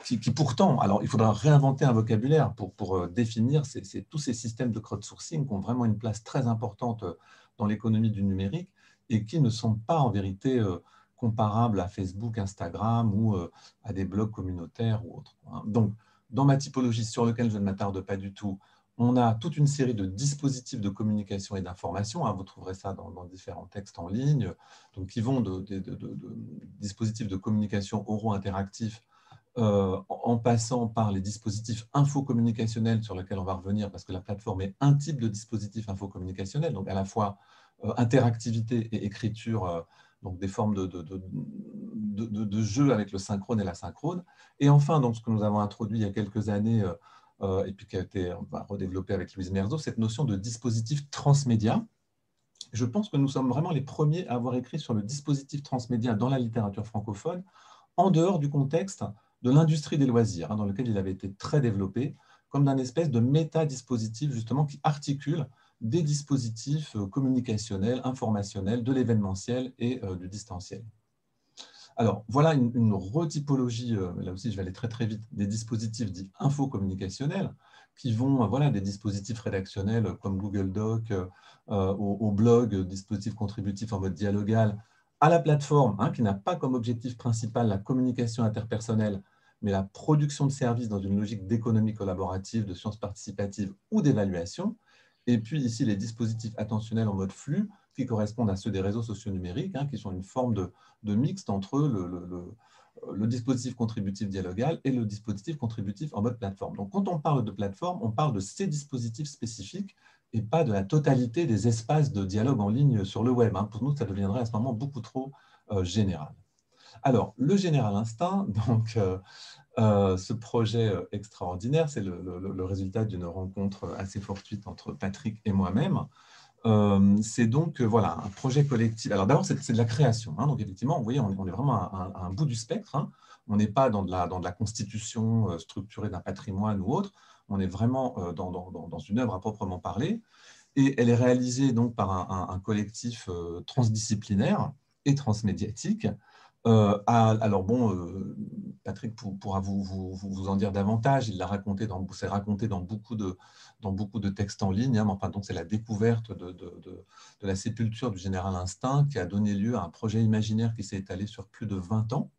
qui pourtant, alors il faudra réinventer un vocabulaire pour définir tous ces systèmes de crowdsourcing qui ont vraiment une place très importante dans l'économie du numérique et qui ne sont pas en vérité comparables à Facebook, Instagram ou à des blogs communautaires ou autres. Donc, dans ma typologie sur laquelle je ne m'attarde pas du tout, on a toute une série de dispositifs de communication et d'information. Vous trouverez ça dans différents textes en ligne, donc qui vont de dispositifs de communication oraux interactifs en passant par les dispositifs infocommunicationnels sur lesquels on va revenir parce que la plateforme est un type de dispositif infocommunicationnel, donc à la fois interactivité et écriture, donc des formes de jeu avec le synchrone et l'asynchrone. Et enfin, donc, ce que nous avons introduit il y a quelques années et puis qui a été redéveloppé avec Louise Merzo, cette notion de dispositif transmédia. Je pense que nous sommes vraiment les premiers à avoir écrit sur le dispositif transmédia dans la littérature francophone, en dehors du contexte de l'industrie des loisirs, dans lequel il avait été très développé, comme d'un espèce de méta-dispositif justement qui articule des dispositifs communicationnels, informationnels, de l'événementiel et du distanciel. Alors, voilà une retypologie, là aussi je vais aller très très vite, des dispositifs dits infocommunicationnels, qui vont, des dispositifs rédactionnels comme Google Doc, au blog, dispositifs contributifs en mode dialogal, à la plateforme, qui n'a pas comme objectif principal la communication interpersonnelle, mais la production de services dans une logique d'économie collaborative, de sciences participatives ou d'évaluation. Et puis ici, les dispositifs attentionnels en mode flux, qui correspondent à ceux des réseaux sociaux numériques, qui sont une forme de mixte entre le dispositif contributif dialogal et le dispositif contributif en mode plateforme. Donc, quand on parle de plateforme, on parle de ces dispositifs spécifiques et pas de la totalité des espaces de dialogue en ligne sur le web. Pour nous, ça deviendrait à ce moment beaucoup trop général. Alors, le Général Instinct, donc, ce projet extraordinaire, c'est le résultat d'une rencontre assez fortuite entre Patrick et moi-même. C'est donc un projet collectif. Alors d'abord, c'est de la création. Donc effectivement, vous voyez, on est vraiment à un bout du spectre. On n'est pas dans de la constitution structurée d'un patrimoine ou autre. On est vraiment dans une œuvre à proprement parler. Et elle est réalisée donc par un collectif transdisciplinaire et transmédiatique. Alors bon, Patrick pourra vous en dire davantage. Il l'a raconté c'est raconté dans beaucoup de textes en ligne. Mais enfin, donc c'est la découverte de la sépulture du Général Instinct qui a donné lieu à un projet imaginaire qui s'est étalé sur plus de 20 ans.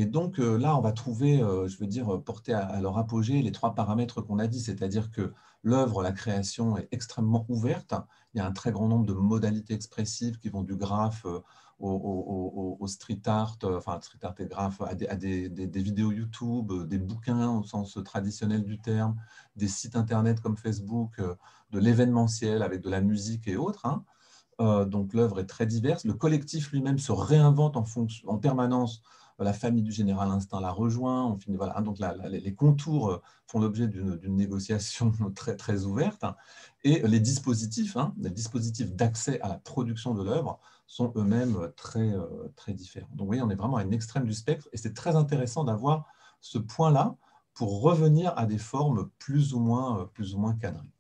Et donc là, on va trouver, je veux dire, porter à leur apogée les 3 paramètres qu'on a dit, c'est-à-dire que l'œuvre, la création est extrêmement ouverte. Il y a un très grand nombre de modalités expressives qui vont du graphe au street art, enfin street art et graphe, à des vidéos YouTube, des bouquins au sens traditionnel du terme, des sites internet comme Facebook, de l'événementiel avec de la musique et autres. Hein. Donc l'œuvre est très diverse. Le collectif lui-même se réinvente en permanence. La famille du général Instinct la rejoint. On finit, voilà. Donc les contours font l'objet d'une négociation très, très ouverte. Et les dispositifs d'accès à la production de l'œuvre sont eux-mêmes très, très différents. Donc vous voyez, on est vraiment à une extrême du spectre. Et c'est très intéressant d'avoir ce point-là pour revenir à des formes plus ou moins cadrées.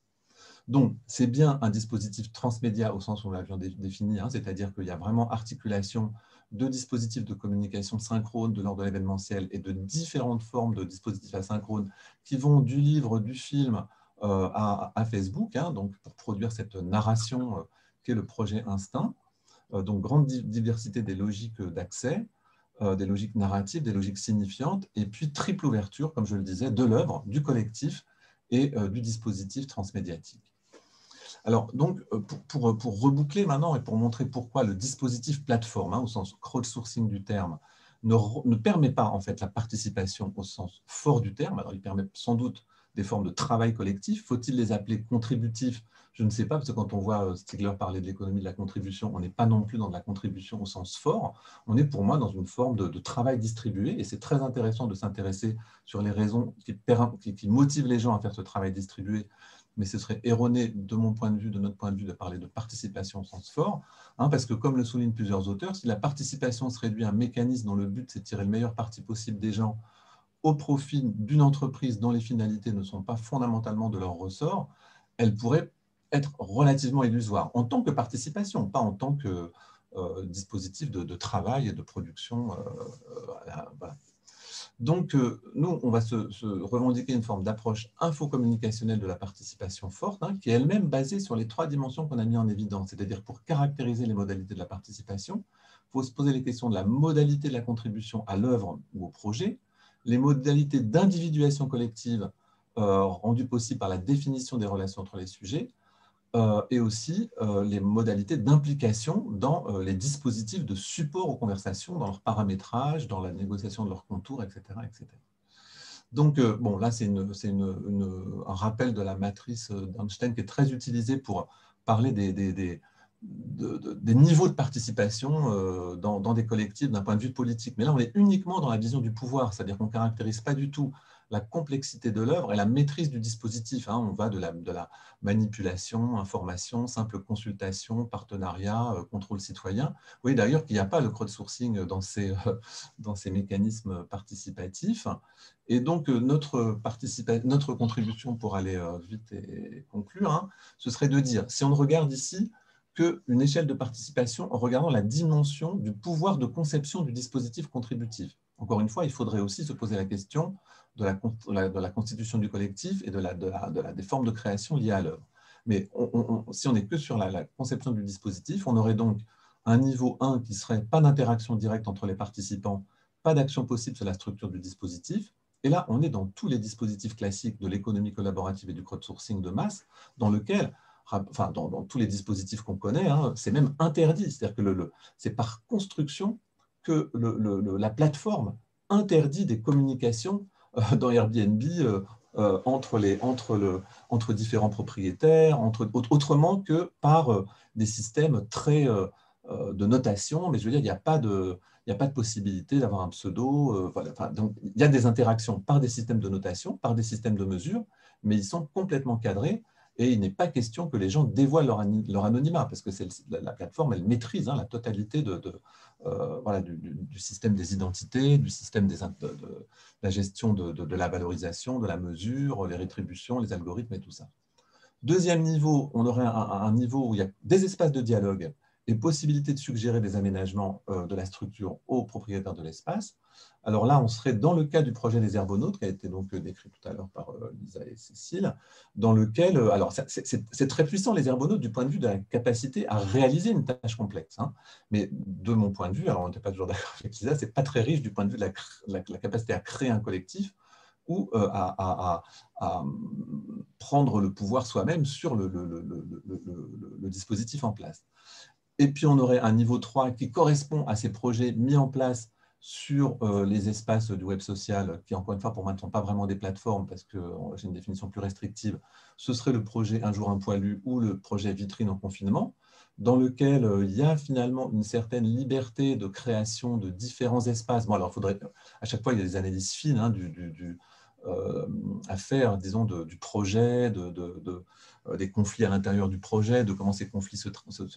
Donc, c'est bien un dispositif transmédia au sens où on l'avions défini, hein, c'est-à-dire qu'il y a vraiment articulation de dispositifs de communication synchrone de l'ordre de l'événementiel et de différentes formes de dispositifs asynchrones qui vont du livre, du film à Facebook, hein, donc pour produire cette narration qu'est le projet Instinct. Donc, grande diversité des logiques d'accès, des logiques narratives, des logiques signifiantes, et puis triple ouverture, comme je le disais, de l'œuvre, du collectif et du dispositif transmédiatique. Alors, donc, pour reboucler maintenant et pour montrer pourquoi le dispositif plateforme, hein, au sens crowdsourcing du terme, ne permet pas en fait la participation au sens fort du terme. Alors, il permet sans doute des formes de travail collectif. Faut-il les appeler contributifs? Je ne sais pas, parce que quand on voit Stigler parler de l'économie de la contribution, on n'est pas non plus dans de la contribution au sens fort. On est pour moi dans une forme de travail distribué, et c'est très intéressant de s'intéresser sur les raisons qui motivent les gens à faire ce travail distribué. Mais ce serait erroné, de mon point de vue, de notre point de vue, de parler de participation au sens fort, hein, parce que comme le soulignent plusieurs auteurs, si la participation se réduit à un mécanisme dont le but c'est de tirer le meilleur parti possible des gens au profit d'une entreprise dont les finalités ne sont pas fondamentalement de leur ressort, elle pourrait être relativement illusoire, en tant que participation, pas en tant que dispositif de travail et de production. Voilà. Donc, nous, on va se revendiquer une forme d'approche infocommunicationnelle de la participation forte, hein, qui est elle-même basée sur les 3 dimensions qu'on a mis en évidence. C'est-à-dire, pour caractériser les modalités de la participation, il faut se poser les questions de la modalité de la contribution à l'œuvre ou au projet, les modalités d'individuation collective rendues possibles par la définition des relations entre les sujets, et aussi les modalités d'implication dans les dispositifs de support aux conversations, dans leur paramétrage, dans la négociation de leurs contours, etc. etc. Donc, bon, là, c'est un rappel de la matrice d'Einstein qui est très utilisé pour parler des niveaux de participation dans des collectifs d'un point de vue politique. Mais là, on est uniquement dans la vision du pouvoir, c'est-à-dire qu'on ne caractérise pas du tout la complexité de l'œuvre et la maîtrise du dispositif. Hein. On va de la manipulation, information, simple consultation, partenariat, contrôle citoyen. Vous voyez d'ailleurs qu'il n'y a pas le crowdsourcing dans ces mécanismes participatifs. Et donc, notre contribution, pour aller vite et conclure, hein, ce serait de dire, si on regarde ici, qu'une échelle de participation en regardant la dimension du pouvoir de conception du dispositif contributif. Encore une fois, il faudrait aussi se poser la question de la constitution du collectif et des formes de création liées à l'œuvre. Mais si on n'est que sur la conception du dispositif, on aurait donc un niveau 1 qui serait pas d'interaction directe entre les participants, pas d'action possible sur la structure du dispositif. Et là, on est dans tous les dispositifs classiques de l'économie collaborative et du crowdsourcing de masse, dans lequel, enfin, dans tous les dispositifs qu'on connaît, hein, c'est même interdit. C'est-à-dire que c'est par construction que la plateforme interdit des communications dans Airbnb entre différents propriétaires, autrement que par des systèmes très de notation. Mais je veux dire, il n'y a pas de possibilité d'avoir un pseudo. Voilà. Enfin, donc, il y a des interactions par des systèmes de notation, par des systèmes de mesure, mais ils sont complètement cadrés. Et il n'est pas question que les gens dévoilent leur anonymat, parce que la plateforme, elle maîtrise, hein, la totalité voilà, du système des identités, du système de la gestion de la valorisation, de la mesure, les rétributions, les algorithmes et tout ça. Deuxième niveau, on aurait un niveau où il y a des espaces de dialogue et possibilité de suggérer des aménagements de la structure aux propriétaires de l'espace. Alors là, on serait dans le cas du projet des herbonautes, qui a été donc décrit tout à l'heure par Lisa et Cécile, dans lequel, alors c'est très puissant les herbonautes du point de vue de la capacité à réaliser une tâche complexe, hein. Mais de mon point de vue, alors on n'était pas toujours d'accord avec Lisa, c'est pas très riche du point de vue de la capacité à créer un collectif ou à prendre le pouvoir soi-même sur le dispositif en place. Et puis, on aurait un niveau 3 qui correspond à ces projets mis en place sur les espaces du web social, qui, encore une fois, pour moi, ne sont pas vraiment des plateformes, parce que j'ai une définition plus restrictive. Ce serait le projet Un jour un poilu ou le projet Vitrine en confinement, dans lequel il y a finalement une certaine liberté de création de différents espaces. Bon, alors, à chaque fois, il y a des analyses fines hein, à faire, disons, du projet, des conflits à l'intérieur du projet, de comment ces conflits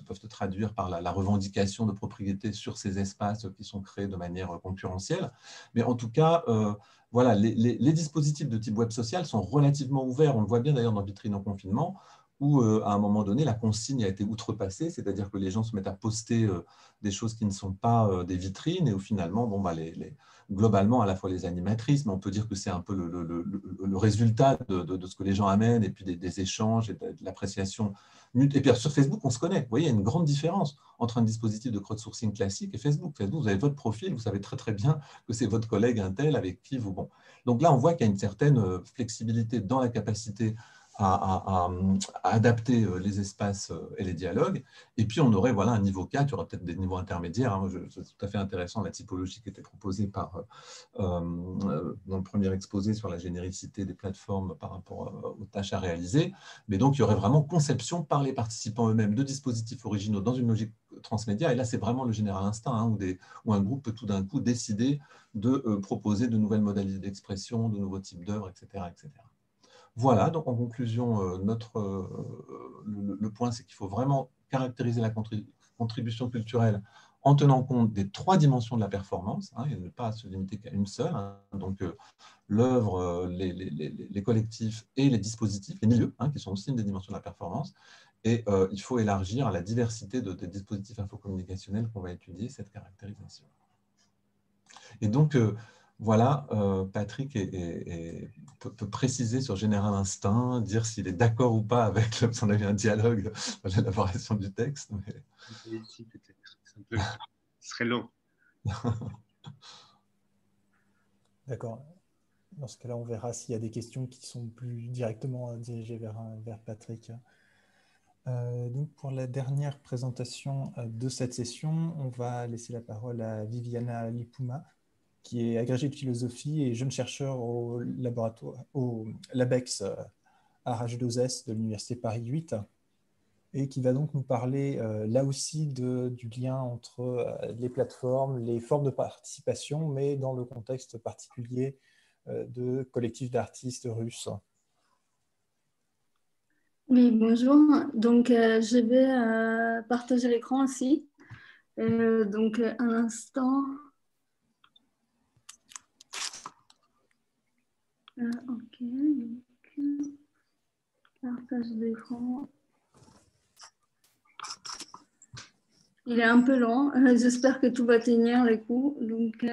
peuvent se traduire par la revendication de propriété sur ces espaces qui sont créés de manière concurrentielle. Mais en tout cas, voilà, les dispositifs de type web social sont relativement ouverts. On le voit bien d'ailleurs dans Vitrine en confinement, où à un moment donné, la consigne a été outrepassée, c'est-à-dire que les gens se mettent à poster des choses qui ne sont pas des vitrines, et où finalement, bon, bah, globalement, à la fois les animatrices, mais on peut dire que c'est un peu le résultat de ce que les gens amènent, et puis des échanges et de l'appréciation. Et puis sur Facebook, on se connaît. Vous voyez, il y a une grande différence entre un dispositif de crowdsourcing classique et Facebook. Facebook, vous avez votre profil, vous savez très très bien que c'est votre collègue un tel avec qui vous... Bon. Donc là, on voit qu'il y a une certaine flexibilité dans la capacité à adapter les espaces et les dialogues. Et puis, on aurait voilà, un niveau 4, il y aura peut-être des niveaux intermédiaires. Hein. C'est tout à fait intéressant la typologie qui était proposée dans le premier exposé sur la généricité des plateformes par rapport aux tâches à réaliser. Mais donc, il y aurait vraiment conception par les participants eux-mêmes de dispositifs originaux dans une logique transmédia. Et là, c'est vraiment le général instinct, hein, où un groupe peut tout d'un coup décider de proposer de nouvelles modalités d'expression, de nouveaux types d'œuvres, etc., etc. Voilà, donc en conclusion, le point, c'est qu'il faut vraiment caractériser la contribution culturelle en tenant compte des 3 dimensions de la performance, hein, et ne pas se limiter qu'à une seule. Hein, donc l'œuvre, les collectifs et les dispositifs, les milieux, hein, qui sont aussi une des dimensions de la performance. Et il faut élargir à la diversité des dispositifs infocommunicationnels qu'on va étudier cette caractérisation. Et donc, voilà, Patrick peut préciser sur Général Instinct, dire s'il est d'accord ou pas avec, on a eu un dialogue dans l'élaboration du texte. Mais... Ici, peut-être, ce serait long. D'accord. Dans ce cas-là, on verra s'il y a des questions qui sont plus directement dirigées vers Patrick. Donc pour la dernière présentation de cette session, on va laisser la parole à Viviana Lipuma, qui est agrégée de philosophie et jeune chercheur au LABEX à H2S de l'Université Paris 8, et qui va donc nous parler là aussi du lien entre les plateformes, les formes de participation, mais dans le contexte particulier de collectifs d'artistes russes. Oui, bonjour. Donc, je vais partager l'écran aussi. Donc, un instant. Ok. Donc, partage d'écran. Il est un peu lent. J'espère que tout va tenir les coups. Donc,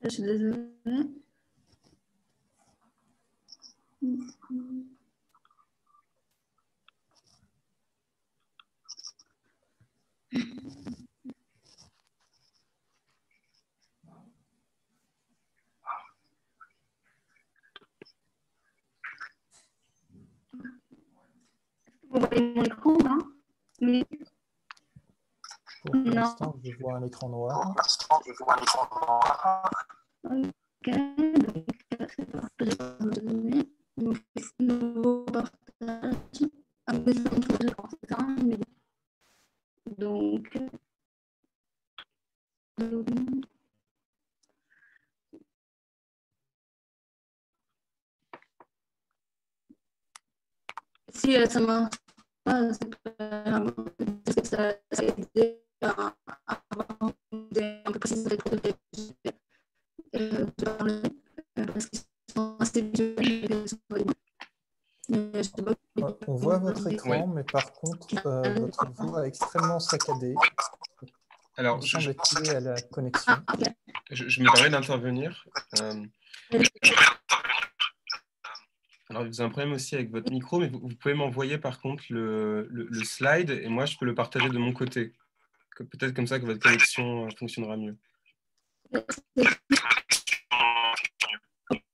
je suis désolée. Vous voyez mon écran, hein? Oui. Pour l'instant, je vois un écran noir. Ok, donc nouveau partage. Donc, si ça marche pas, c'est parce que ça a aidé à avoir un peu précis avec parce qu'ils sont assez visuels. votre écran, mais par contre, votre voix est extrêmement saccadée. Alors, il semble être lié à la connexion. Je me permets d'intervenir. Alors, vous avez un problème aussi avec votre micro, mais vous pouvez m'envoyer par contre le slide et moi, je peux le partager de mon côté. Peut-être comme ça que votre connexion fonctionnera mieux.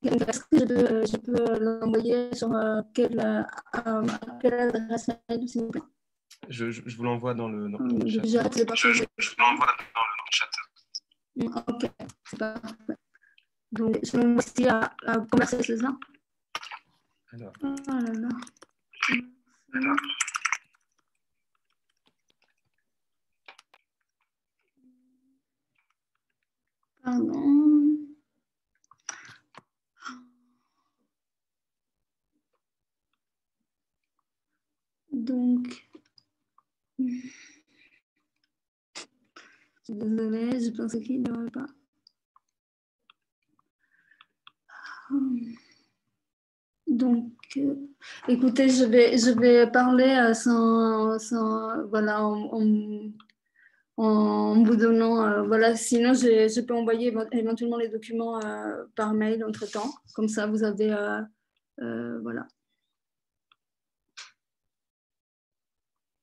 Est-ce que je peux l'envoyer sur quelle adresse mail, s'il vous plaît? Je vous l'envoie dans le chat. Je l'envoie dans le chat. Ok, c'est parfait. Donc, je vais aussi à converser, c'est ça? Alors. Oh là là. Pardon. Donc, je suis désolée, je pensais qu'il n'y aurait pas. Donc, écoutez, je vais parler voilà, en vous donnant, voilà, sinon je peux envoyer éventuellement les documents par mail entre-temps, comme ça vous avez, voilà.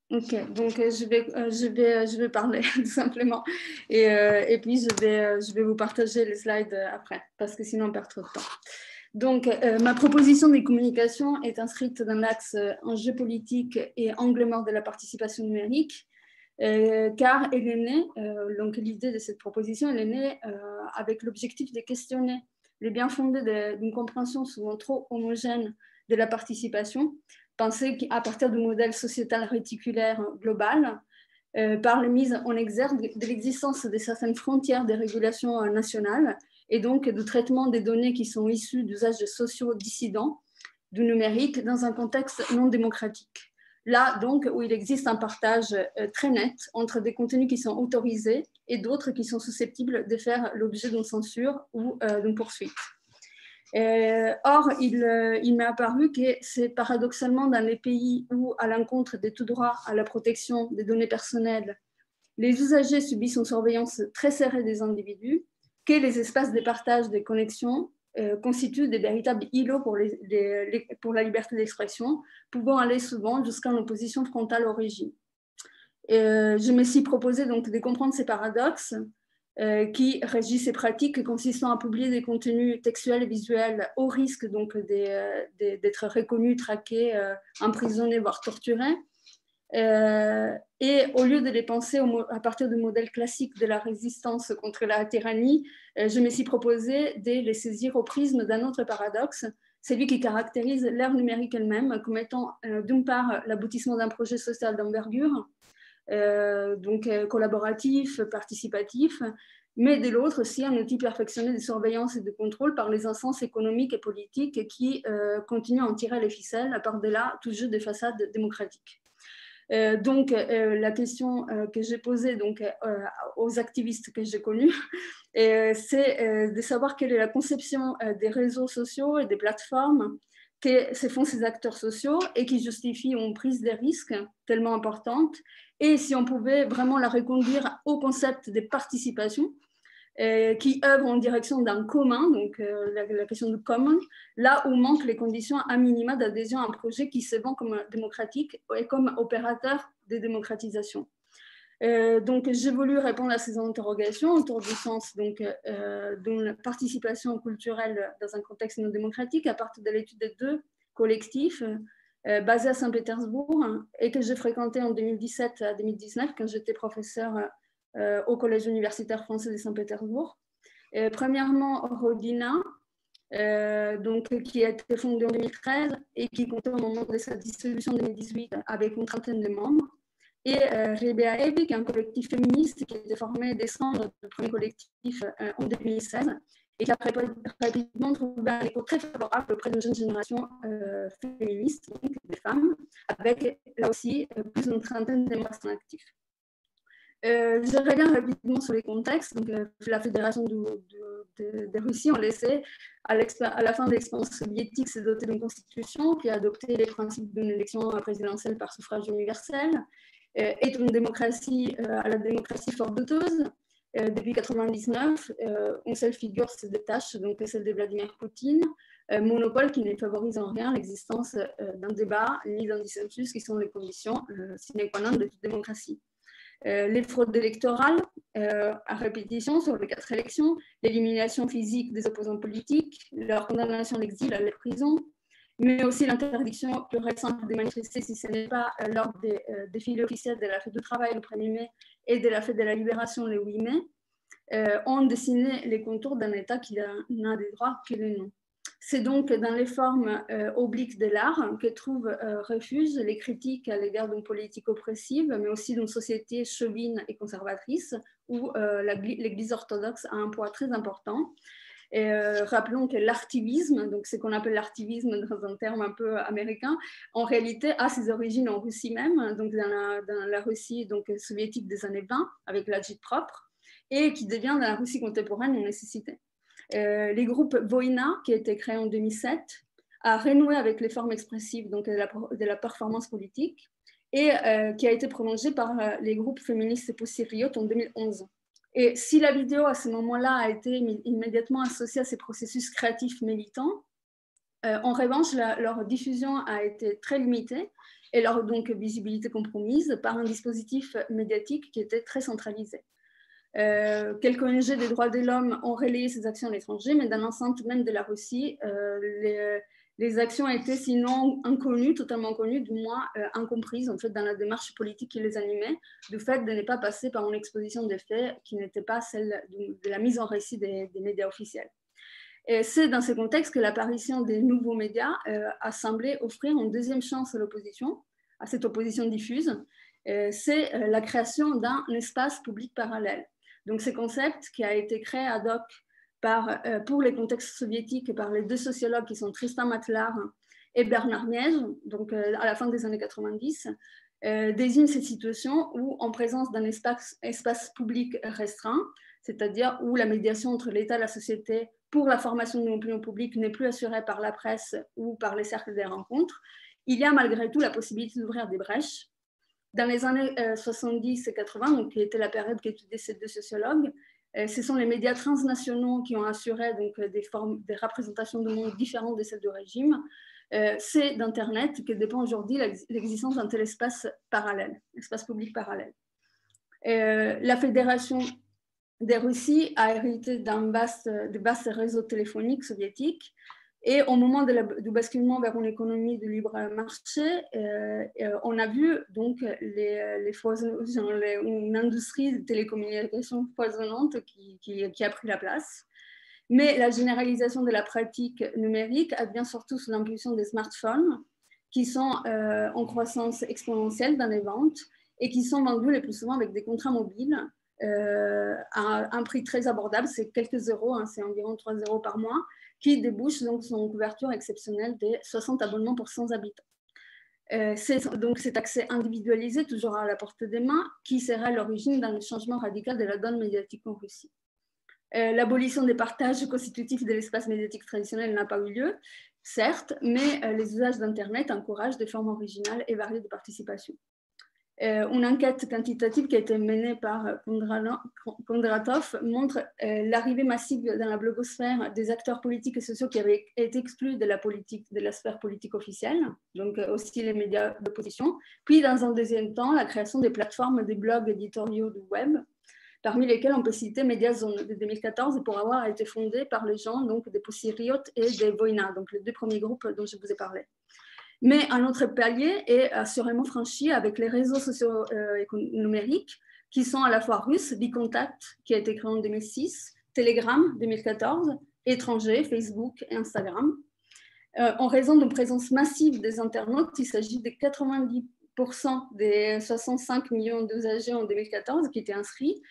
Ok, donc je vais parler tout simplement et puis je vais vous partager les slides après, parce que sinon on perd trop de temps. Donc, ma proposition des communications est inscrite dans l'axe enjeux politiques et angle mort de la participation numérique, car elle est née, donc l'idée de cette proposition, elle est née avec l'objectif de questionner les bien-fondés d'une compréhension souvent trop homogène de la participation, pensée à partir du modèle sociétal réticulaire global, par la mise en exergue de l'existence de certaines frontières des régulations nationales et donc de traitement des données qui sont issues d'usages sociaux dissidents du numérique dans un contexte non démocratique. Là, donc, où il existe un partage très net entre des contenus qui sont autorisés et d'autres qui sont susceptibles de faire l'objet d'une censure ou d'une poursuite. Or, il m'est apparu que c'est paradoxalement dans les pays où, à l'encontre de tout droit à la protection des données personnelles, les usagers subissent une surveillance très serrée des individus, que les espaces de partage des connexions constituent des véritables îlots pour la liberté d'expression, pouvant aller souvent jusqu'à une opposition frontale au régime. Je me suis proposé donc de comprendre ces paradoxes qui régissent ces pratiques consistant à publier des contenus textuels et visuels au risque donc d'être reconnus, traqués, emprisonnés, voire torturés. Et au lieu de les penser à partir du modèle classique de la résistance contre la tyrannie, je me suis proposé de les saisir au prisme d'un autre paradoxe, celui qui caractérise l'ère numérique elle-même comme étant d'une part l'aboutissement d'un projet social d'envergure, donc collaboratif, participatif, mais de l'autre aussi un outil perfectionné de surveillance et de contrôle par les instances économiques et politiques qui continuent à en tirer les ficelles par-delà tout jeu des façades démocratiques. Donc, la question que j'ai posée donc, aux activistes que j'ai connus, c'est de savoir quelle est la conception des réseaux sociaux et des plateformes que se font ces acteurs sociaux et qui justifient une prise de risques tellement importante, et si on pouvait vraiment la reconduire au concept de participation, qui œuvrent en direction d'un commun, donc la question du common, là où manquent les conditions à minima d'adhésion à un projet qui se vend comme démocratique et comme opérateur de démocratisation. Donc, j'ai voulu répondre à ces interrogations autour du sens d'une participation culturelle dans un contexte non démocratique à partir de l'étude de deux collectifs basés à Saint-Pétersbourg et que j'ai fréquenté en 2017 à 2019 quand j'étais professeure au Collège universitaire français de Saint-Pétersbourg. Premièrement, Rodina, qui a été fondée en 2013 et qui comptait au moment de sa dissolution en 2018 avec une trentaine de membres. Et Rebea Ebi, qui est un collectif féministe qui a été formé des cendres du premier collectif en 2016 et qui a rapidement trouvé un écho très favorable auprès d'une jeune génération féministe, donc des femmes, avec là aussi plus d'une trentaine de membres actifs. Je reviens rapidement sur les contextes. Donc, la Fédération de Russie, on le sait, à la fin de l'expérience soviétique, s'est dotée d'une constitution qui a adopté les principes d'une élection présidentielle par suffrage universel, est une démocratie à la démocratie fort douteuse. Depuis 1999, une seule figure se détache, donc celle de Vladimir Poutine, monopole qui ne favorise en rien l'existence d'un débat ni d'un dissensus, qui sont les conditions sine qua non de toute démocratie. Les fraudes électorales à répétition sur les 4 élections, l'élimination physique des opposants politiques, leur condamnation à l'exil, à la prison, mais aussi l'interdiction pure et simple de manifester si ce n'est pas lors des défilés officiels de la fête du travail le 1er mai et de la fête de la libération le 8 mai, ont dessiné les contours d'un État qui n'a des droits que les noms. C'est donc dans les formes obliques de l'art que trouvent refuge les critiques à l'égard d'une politique oppressive, mais aussi d'une société chauvine et conservatrice, où l'Église orthodoxe a un poids très important. Et, rappelons que l'artivisme, donc ce qu'on appelle l'artivisme dans un terme un peu américain, en réalité a ses origines en Russie même, donc dans la Russie donc, soviétique des années 20, avec l'agit-propre, et qui devient dans la Russie contemporaine une nécessité. Les groupes Voïna, qui a été créé en 2007, a renoué avec les formes expressives donc, de la performance politique et qui a été prolongé par les groupes féministes post-Riot en 2011. Et si la vidéo à ce moment-là a été immédiatement associée à ces processus créatifs militants, en revanche, leur diffusion a été très limitée et leur donc, visibilité compromise par un dispositif médiatique qui était très centralisé. Quelques ONG des droits de l'homme ont relayé ces actions à l'étranger, mais dans l'enceinte même de la Russie, les actions étaient sinon inconnues, totalement inconnues, du moins incomprises en fait, dans la démarche politique qui les animait, du fait de ne pas passer par une exposition des faits qui n'était pas celle de la mise en récit des médias officiels. Et c'est dans ce contexte que l'apparition des nouveaux médias a semblé offrir une deuxième chance à l'opposition, à cette opposition diffuse, c'est la création d'un espace public parallèle. Donc, ce concept qui a été créé ad hoc pour les contextes soviétiques par les 2 sociologues qui sont Tristan Matlar et Bernard Miège, donc à la fin des années 90, désigne cette situation où, en présence d'un espace public restreint, c'est-à-dire où la médiation entre l'État et la société pour la formation de l'opinion publique n'est plus assurée par la presse ou par les cercles des rencontres, il y a malgré tout la possibilité d'ouvrir des brèches. Dans les années 70 et 80, donc, qui était la période qu'étudiaient ces 2 sociologues, ce sont les médias transnationaux qui ont assuré donc, des représentations de monde différentes de celles du régime. C'est d'Internet que dépend aujourd'hui l'existence d'un tel espace parallèle, espace public parallèle. La Fédération de Russie a hérité de vastes réseaux téléphoniques soviétiques. Et au moment du basculement vers une économie de libre marché, on a vu donc une industrie de télécommunications foisonnante qui a pris la place. Mais la généralisation de la pratique numérique advient surtout sous l'impulsion des smartphones qui sont en croissance exponentielle dans les ventes et qui sont vendus le plus souvent avec des contrats mobiles à un prix très abordable, c'est quelques euros, hein, c'est environ 3 euros par mois, qui débouche donc sur une couverture exceptionnelle de 60 abonnements pour 100 habitants. C'est donc cet accès individualisé, toujours à la portée des mains, qui sera l'origine d'un changement radical de la donne médiatique en Russie. L'abolition des partages constitutifs de l'espace médiatique traditionnel n'a pas eu lieu, certes, mais les usages d'Internet encouragent des formes originales et variées de participation. Une enquête quantitative qui a été menée par Kondratov montre l'arrivée massive dans la blogosphère des acteurs politiques et sociaux qui avaient été exclus de la sphère politique officielle, donc aussi les médias d'opposition. Puis, dans un deuxième temps, la création des plateformes des blogs éditoriaux du web, parmi lesquels on peut citer Mediazone de 2014 pour avoir été fondée par les gens donc, des Pussy Riot et des Voïna, donc les 2 premiers groupes dont je vous ai parlé. Mais un autre palier est assurément franchi avec les réseaux sociaux numériques qui sont à la fois russes, Bicontact qui a été créé en 2006, Telegram 2014, étrangers, Facebook et Instagram. En raison d'une présence massive des internautes, il s'agit de 90% des 65 millions d'usagers en 2014 qui étaient inscrits,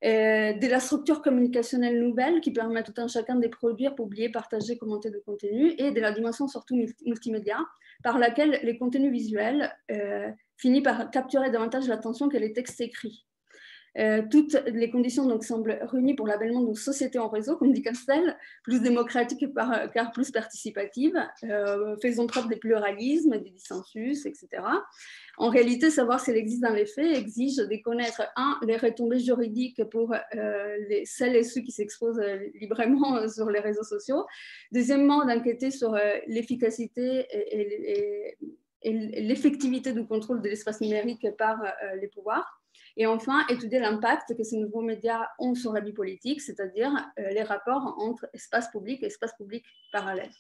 de la structure communicationnelle nouvelle qui permet à tout un chacun de produire, publier, partager, commenter du contenu et de la dimension surtout multimédia par laquelle les contenus visuels finissent par capturer davantage l'attention que les textes écrits. Toutes les conditions donc, semblent réunies pour l'avènement d'une société en réseau, comme dit Castel, plus démocratique car plus participative, faisant preuve des pluralismes, des dissensus, etc. En réalité, savoir si elle existe dans les faits exige de connaître, les retombées juridiques pour celles et ceux qui s'exposent librement sur les réseaux sociaux. Deuxièmement, d'enquêter sur l'efficacité et l'effectivité du contrôle de l'espace numérique par les pouvoirs. Et enfin, étudier l'impact que ces nouveaux médias ont sur la vie politique, c'est-à-dire les rapports entre espace public et espace public parallèle.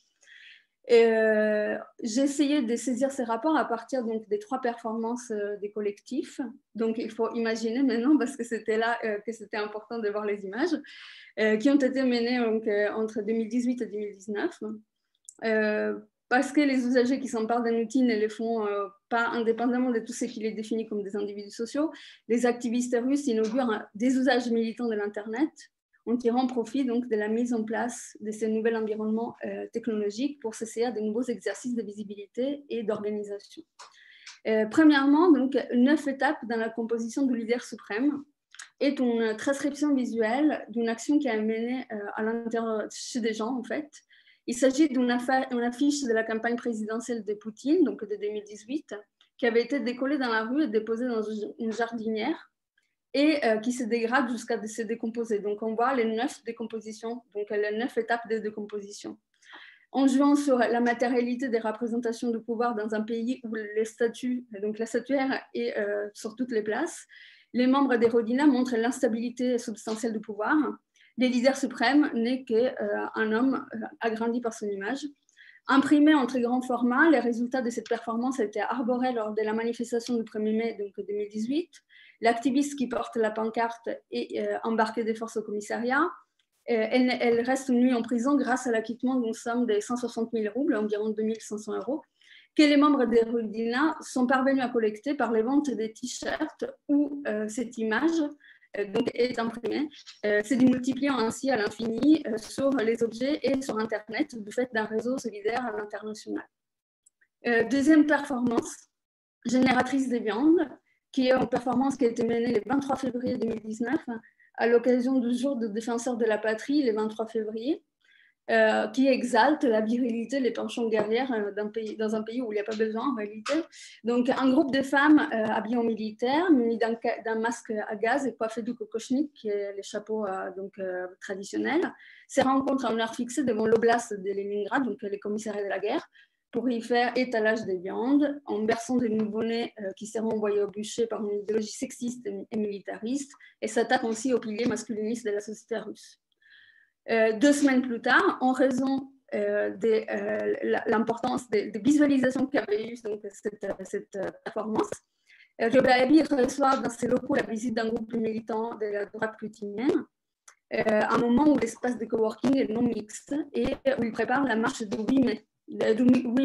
J'ai essayé de saisir ces rapports à partir donc, des 3 performances des collectifs. Donc, il faut imaginer maintenant, parce que c'était là que c'était important de voir les images, qui ont été menées donc, entre 2018 et 2019. Parce que les usagers qui s'emparent d'un outil ne le font pas indépendamment de tout ce qui les définit comme des individus sociaux, les activistes russes inaugurent des usages militants de l'Internet en tirant profit donc, de la mise en place de ces nouveaux environnements technologiques pour s'essayer à de nouveaux exercices de visibilité et d'organisation. Premièrement, donc, 9 étapes dans la composition du leader suprême est une transcription visuelle d'une action qui a mené à l'intérieur chez des gens, en fait. Il s'agit d'une affiche de la campagne présidentielle de Poutine, donc de 2018, qui avait été décollée dans la rue et déposée dans une jardinière et qui se dégrade jusqu'à se décomposer. Donc, on voit les 9 décompositions, donc les 9 étapes de décomposition. En jouant sur la matérialité des représentations de pouvoir dans un pays où les statues, donc la statuaire est sur toutes les places, les membres des Rodina montrent l'instabilité substantielle du pouvoir. Les leaders suprêmes n'est qu'un homme agrandi par son image. Imprimé en très grand format, les résultats de cette performance a été arboré lors de la manifestation du 1er mai donc 2018. L'activiste qui porte la pancarte est embarqué des forces au commissariat. Elle reste une nuit en prison grâce à l'acquittement d'une somme de 160 000 roubles, environ 2 500 €, que les membres des Rodina sont parvenus à collecter par les ventes des t-shirts où cette image donc, est imprimée, se démultipliant ainsi à l'infini sur les objets et sur Internet du fait d'un réseau solidaire à l'international. Deuxième performance, génératrice de viande, qui est une performance qui a été menée le 23 février 2019 à l'occasion du jour de défenseur de la patrie, le 23 février, qui exalte la virilité, les penchants guerrières dans un pays où il n'y a pas besoin en réalité. Donc, un groupe de femmes habillées en militaire, munies d'un masque à gaz et coiffées du kokochnik, qui est les chapeaux traditionnels, se rencontrent à une heure fixée devant l'oblast de Leningrad, donc les commissariats de la guerre, pour y faire étalage des viandes, en berçant des nouveau-nés qui seront envoyés au bûcher par une idéologie sexiste et militariste, et s'attaquent aussi aux piliers masculinistes de la société russe. 2 semaines plus tard, en raison de l'importance des visualisations qu'avait eu cette performance, Reblaevi reçoit dans ses locaux la visite d'un groupe de militants de la droite poutinienne, à un moment où l'espace de coworking est non mixte et où il prépare la marche du 8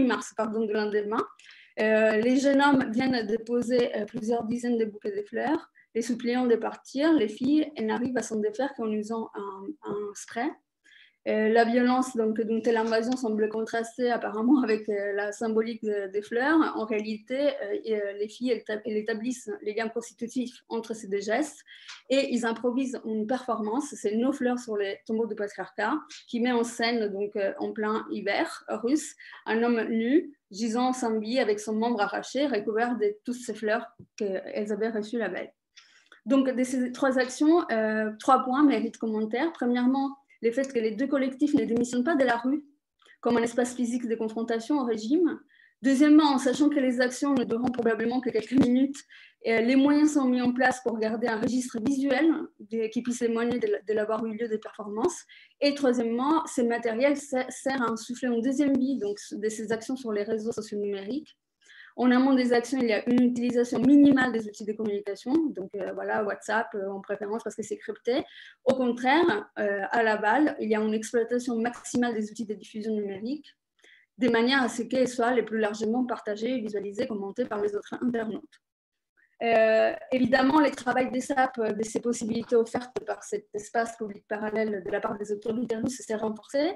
mars de lendemain. Les jeunes hommes viennent déposer plusieurs dizaines de bouquets de fleurs, les suppliant de partir. Les filles, elles n'arrivent à s'en défaire qu'en usant un spray. La violence d'une telle invasion semble contraster apparemment avec la symbolique des fleurs. En réalité, les filles elles établissent les liens constitutifs entre ces deux gestes et ils improvisent une performance, c'est Nos fleurs sur les tombeaux du patriarcat, qui met en scène donc, en plein hiver russe un homme nu gisant sans vie avec son membre arraché, recouvert de toutes ces fleurs qu'elles avaient reçues la veille. Donc, de ces 3 actions, 3 points méritent commentaire. Premièrement, le fait que les 2 collectifs ne démissionnent pas de la rue comme un espace physique de confrontation au régime. Deuxièmement, en sachant que les actions ne dureront probablement que quelques minutes, les moyens sont mis en place pour garder un registre visuel qui puisse témoigner de l'avoir eu lieu des performances. Et troisièmement, ce matériel sert à insuffler une deuxième vie donc, de ces actions sur les réseaux sociaux numériques. En amont des actions, il y a une utilisation minimale des outils de communication, donc voilà, WhatsApp en préférence parce que c'est crypté. Au contraire, à l'aval, il y a une exploitation maximale des outils de diffusion numérique, de manière à ce qu'elles soient les plus largement partagées, visualisées, commentées par les autres internautes. Évidemment, le travail des SAP, de ces possibilités offertes par cet espace public parallèle de la part des autorités russes s'est renforcé.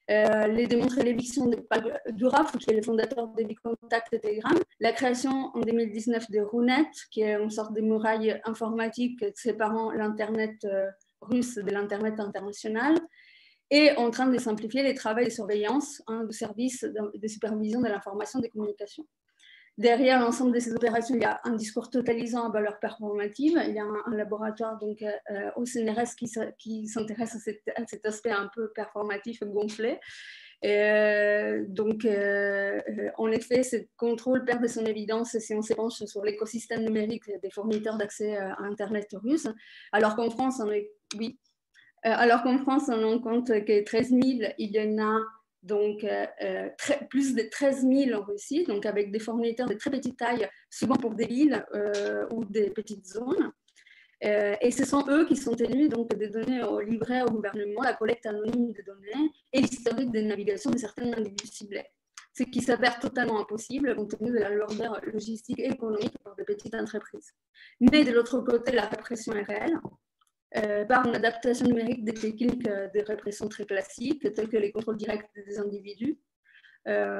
les démontrer l'éviction de Paul Duraf, qui est le fondateur de Contact et Telegram, la création en 2019 de Runet, qui est une sorte de muraille informatique séparant l'Internet russe de l'Internet international, et en train de simplifier les travaux de surveillance de services de supervision de l'information et des communications. Derrière l'ensemble de ces opérations, il y a un discours totalisant à valeur performative. Il y a un laboratoire donc, au CNRS qui s'intéresse à cet aspect un peu performatif et gonflé. En effet, ce contrôle perd de son évidence si on s'épanche sur l'écosystème numérique des fournisseurs d'accès à Internet russe, alors qu'en France, on rend compte que 13 000, il y en a donc plus de 13 000 en Russie, donc avec des fournisseurs de très petite taille, souvent pour des villes ou des petites zones. Et ce sont eux qui sont tenus donc, de donner au livret au gouvernement la collecte anonyme des données et l'historique de navigation de certains individus ciblés. Ce qui s'avère totalement impossible compte tenu de la lourdeur logistique et économique pour des petites entreprises. Mais de l'autre côté, la répression est réelle. Par une adaptation numérique des techniques de répression très classiques, telles que les contrôles directs des individus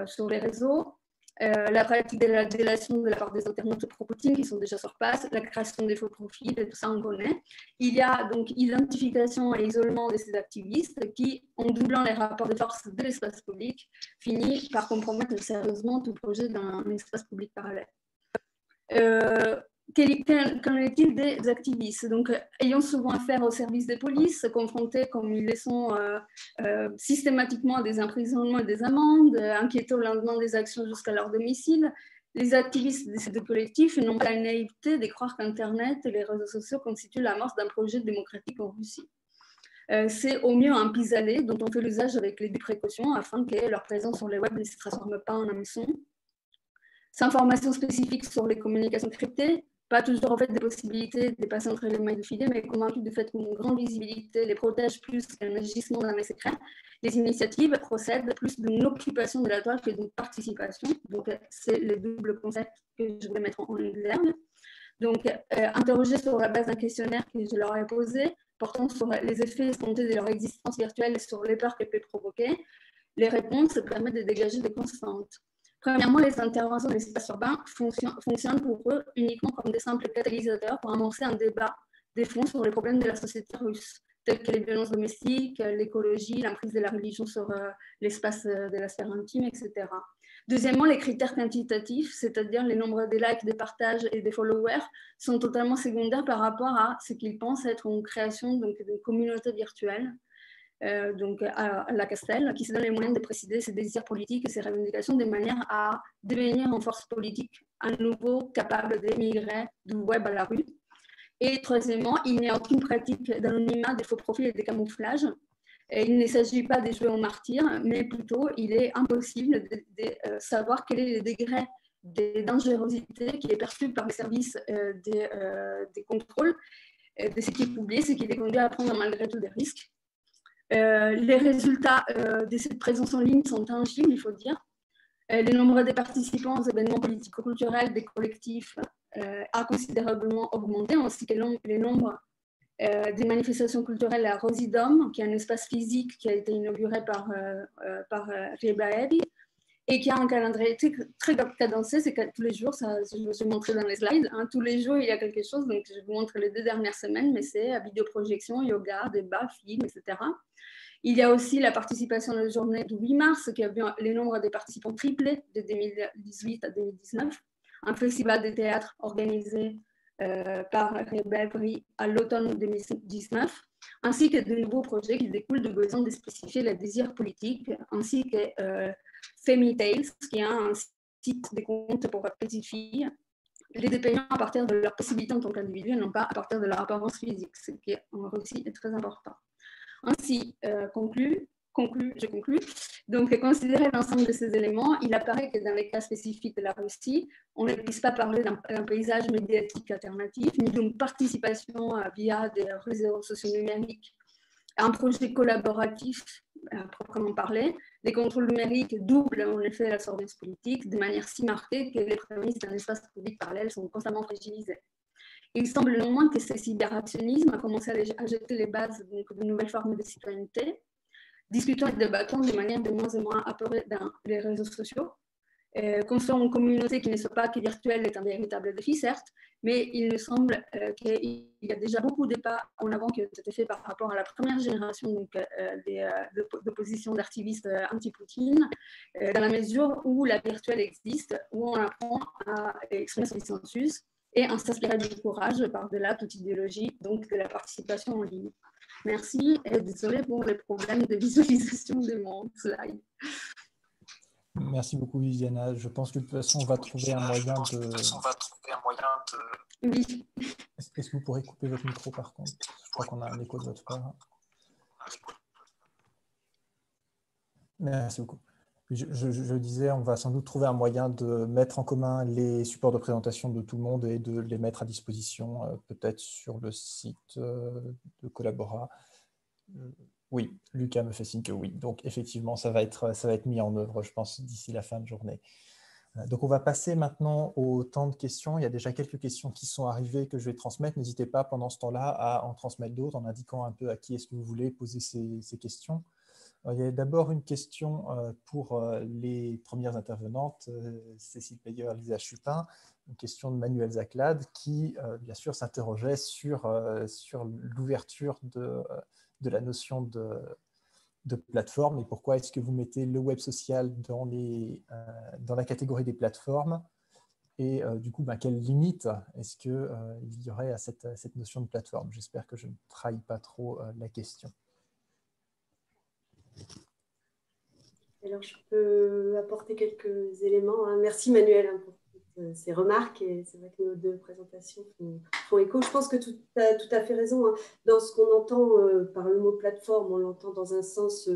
sur les réseaux, la pratique de la délation de la part des internautes pro-Poutine qui sont déjà sur place, la création des faux profils, et tout ça on connaît. Il y a donc identification et isolement de ces activistes qui, en doublant les rapports de force de l'espace public, finit par compromettre sérieusement tout projet d'un espace public parallèle. Qu'en est-il des activistes? Donc, ayant souvent affaire aux services de police, confrontés comme ils le sont systématiquement à des emprisonnements et des amendes, inquiétés au lendemain des actions jusqu'à leur domicile, les activistes de ces deux collectifs n'ont pas la naïveté de croire qu'Internet et les réseaux sociaux constituent l'amorce d'un projet démocratique en Russie. C'est au mieux un pis-aller dont on fait l'usage avec les précautions afin que leur présence sur les web ne se transforme pas en hameçon. Ces informations spécifiques sur les communications cryptées, pas toujours en fait des possibilités de passer entre les mailles du filet, mais convaincus du fait qu'une grande visibilité les protège plus qu'un agissement dans les secrets, les initiatives procèdent plus d'une occupation de la toile que d'une participation. Donc, c'est le double concept que je voulais mettre en exergue. Donc, interrogés sur la base d'un questionnaire que je leur ai posé, portant sur les effets escomptés de leur existence virtuelle et sur les peurs qu'elle peut provoquer, les réponses permettent de dégager des constantes. Premièrement, les interventions de l'espace urbain fonctionnent pour eux uniquement comme des simples catalysateurs pour amorcer un débat de fond sur les problèmes de la société russe, tels que les violences domestiques, l'écologie, l'emprise de la religion sur l'espace de la sphère intime, etc. Deuxièmement, les critères quantitatifs, c'est-à-dire les nombres de likes, des partages et des followers, sont totalement secondaires par rapport à ce qu'ils pensent être une création d'une communauté virtuelle. Donc à la Castel, qui se donne les moyens de préciser ses désirs politiques et ses revendications de manière à devenir une force politique à nouveau capable d'émigrer du web à la rue. Et troisièmement, il n'y a aucune pratique d'anonymat, de faux profils et de camouflage. Et il ne s'agit pas de jouer au martyr, mais plutôt il est impossible de savoir quel est le degré de dangerosité qui est perçu par les services des contrôles de ce qui est publié, ce qui les conduit à prendre malgré tout des risques. Les résultats de cette présence en ligne sont tangibles, il faut dire. Le nombre de participants aux événements politico-culturels des collectifs a considérablement augmenté, ainsi que le nombre des manifestations culturelles à Rosidom, qui est un espace physique qui a été inauguré par Rebaevi et qui a un calendrier très cadencé. C'est que tous les jours, ça, je vais montrer dans les slides, hein, tous les jours il y a quelque chose, donc je vous montre les 2 dernières semaines, mais c'est à vidéoprojection, yoga, débat, film, etc. Il y a aussi la participation à la journée du 8 mars, qui a vu les nombres des participants triplés de 2018 à 2019, un festival de théâtre organisé par Rebaevi à l'automne 2019, ainsi que de nouveaux projets qui découlent du besoin de spécifier les désirs politiques, ainsi que FemiTales, qui est un site de comptes pour petites filles, les dépeignant à partir de leurs possibilités en tant qu'individus et non pas à partir de leur apparence physique, ce qui en Russie est très important. Ainsi, je conclus. Donc, considérer l'ensemble de ces éléments, il apparaît que dans les cas spécifiques de la Russie, on ne puisse pas parler d'un paysage médiatique alternatif, ni d'une participation via des réseaux sociaux numériques à un projet collaboratif proprement parlé. Les contrôles numériques doublent en effet la surveillance politique de manière si marquée que les prémices d'un espace public parallèle sont constamment fragilisées. Il semble néanmoins que ce cyberactionnisme a commencé à jeter les bases de nouvelles formes de citoyenneté. discutons et débattons de manière de moins en moins apeurée dans les réseaux sociaux. Construire une communauté qui ne soit pas que virtuelle est un véritable défi, certes, mais il me semble qu'il y a déjà beaucoup de pas en avant qui ont été faits par rapport à la première génération d'opposition d'activistes anti-Poutine, dans la mesure où la virtuelle existe, où on apprend à exprimer son consensus et à s'inspirer du courage par-delà toute idéologie, donc de la participation en ligne. Merci et désolé pour les problèmes de visualisation de mon slide. Merci beaucoup, Viviana. Je pense que de toute façon, on va trouver un moyen de... Oui. Est-ce que vous pourrez couper votre micro, par contre? Je crois qu'on a un écho de votre part. Merci beaucoup. Je disais, on va sans doute trouver un moyen de mettre en commun les supports de présentation de tout le monde et de les mettre à disposition, peut-être sur le site de Collabora. Oui, Lucas me fait signe que oui. Donc, effectivement, ça va être mis en œuvre, je pense, d'ici la fin de journée. Donc, on va passer maintenant au temps de questions. Il y a déjà quelques questions qui sont arrivées que je vais transmettre. N'hésitez pas pendant ce temps-là à en transmettre d'autres en indiquant un peu à qui est-ce que vous voulez poser ces questions. Alors, il y a d'abord une question pour les premières intervenantes, Cécile Peyer, Lisa Chupin, une question de Manuel Zaclade qui, bien sûr, s'interrogeait sur l'ouverture de la notion de plateforme et pourquoi est-ce que vous mettez le web social dans la catégorie des plateformes et du coup, quelles limites est-ce qu'il y aurait à cette notion de plateforme? J'espère que je ne trahis pas trop la question. Alors, je peux apporter quelques éléments. Merci Manuel pour ces remarques. Et c'est vrai que nos deux présentations font écho. Je pense que tu as tout à fait raison. Dans ce qu'on entend par le mot plateforme, on l'entend dans un sens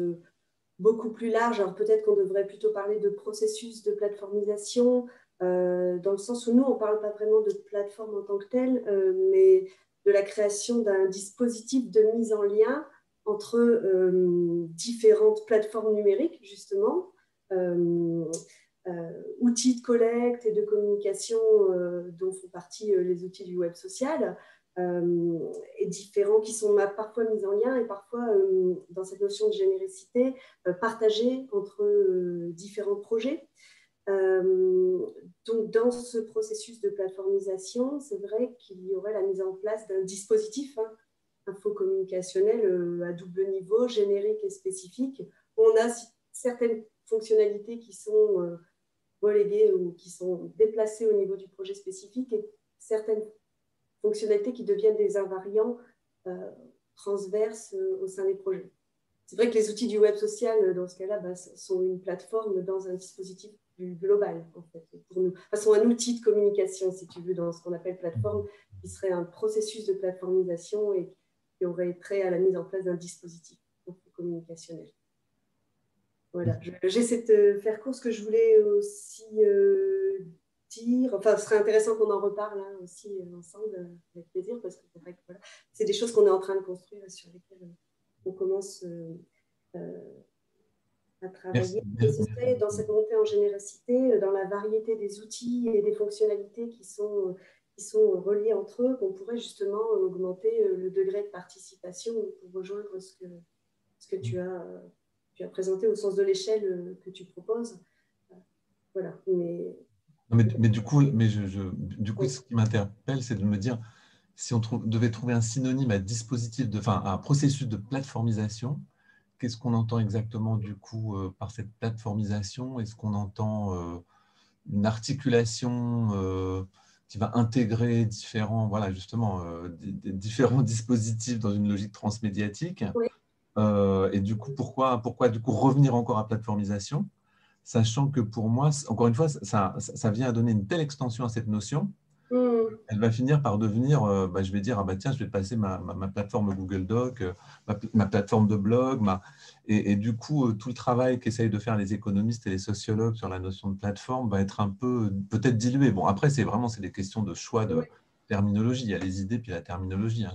beaucoup plus large. Alors peut-être qu'on devrait plutôt parler de processus de plateformisation, dans le sens où nous, on ne parle pas vraiment de plateforme en tant que telle, mais de la création d'un dispositif de mise en lien entre différentes plateformes numériques, justement, outils de collecte et de communication dont font partie les outils du web social, et différents qui sont parfois mis en lien et parfois, dans cette notion de généricité, partagés entre différents projets. Donc, dans ce processus de plateformisation, c'est vrai qu'il y aurait la mise en place d'un dispositif infocommunicationnel à double niveau, générique et spécifique, où on a certaines fonctionnalités qui sont reléguées ou qui sont déplacées au niveau du projet spécifique et certaines fonctionnalités qui deviennent des invariants transverses au sein des projets. C'est vrai que les outils du web social, dans ce cas-là, sont une plateforme dans un dispositif plus global, en fait, pour nous. Enfin, sont un outil de communication, si tu veux, dans ce qu'on appelle plateforme, qui serait un processus de plateformisation et qui aurait trait à la mise en place d'un dispositif communicationnel. Voilà, j'essaie de faire court. Ce que je voulais aussi dire, enfin, ce serait intéressant qu'on en reparle aussi ensemble, avec plaisir, parce que c'est vrai que voilà, c'est des choses qu'on est en train de construire et sur lesquelles on commence à travailler. Et ce serait dans cette montée en générosité, dans la variété des outils et des fonctionnalités qui sont reliés entre eux, qu'on pourrait justement augmenter le degré de participation pour rejoindre ce que tu as présenté au sens de l'échelle que tu proposes. Voilà. Mais du coup, Oui. Ce qui m'interpelle, c'est de me dire, si on devait trouver un synonyme à dispositif, un processus de plateformisation, qu'est-ce qu'on entend exactement du coup par cette plateformisation? Est-ce qu'on entend une articulation qui va intégrer différents, voilà, justement, différents dispositifs dans une logique transmédiatique? Oui. Et du coup, pourquoi du coup revenir encore à plateformisation, sachant que pour moi, encore une fois, ça vient à donner une telle extension à cette notion, elle va finir par devenir, je vais dire, tiens, je vais passer ma plateforme Google Doc, ma plateforme de blog, et du coup, tout le travail qu'essayent de faire les économistes et les sociologues sur la notion de plateforme va être un peu, peut-être dilué. Bon, après, c'est des questions de choix de terminologie. Il y a les idées puis la terminologie.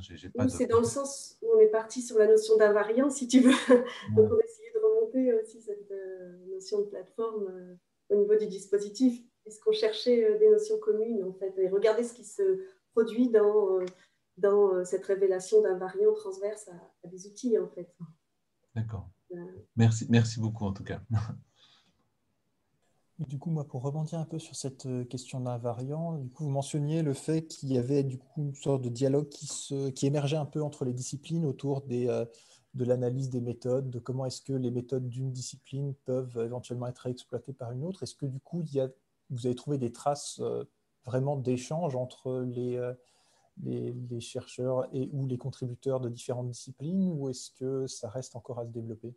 C'est dans le sens où on est parti sur la notion d'invariant, si tu veux. Donc, on a essayé de remonter aussi cette notion de plateforme au niveau du dispositif, puisqu'on cherchait des notions communes, en fait, et regarder ce qui se produit dans cette révélation d'invariants transverses à des outils, en fait. D'accord. Merci beaucoup en tout cas. Et du coup, moi, pour rebondir un peu sur cette question d'invariant, du coup, vous mentionniez le fait qu'il y avait du coup une sorte de dialogue qui émergeait un peu entre les disciplines autour de l'analyse des méthodes, de comment est-ce que les méthodes d'une discipline peuvent éventuellement être exploitées par une autre. Est-ce que du coup, vous avez trouvé des traces vraiment d'échanges entre les chercheurs et ou les contributeurs de différentes disciplines, ou est-ce que ça reste encore à se développer?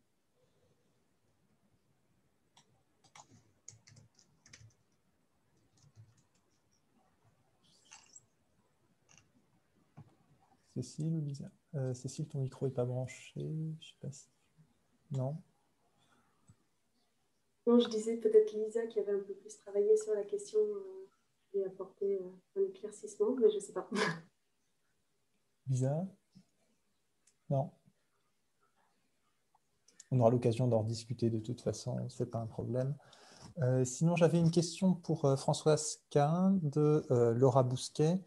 Cécile ou Lisa? Cécile, ton micro n'est pas branché. Je sais pas si... Non? Non, je disais peut-être Lisa qui avait un peu plus travaillé sur la question et apporté un éclaircissement, mais je ne sais pas. Lisa? Non? On aura l'occasion d'en discuter de toute façon, ce n'est pas un problème. Sinon, j'avais une question pour Françoise Cahin de Laura Bousquet.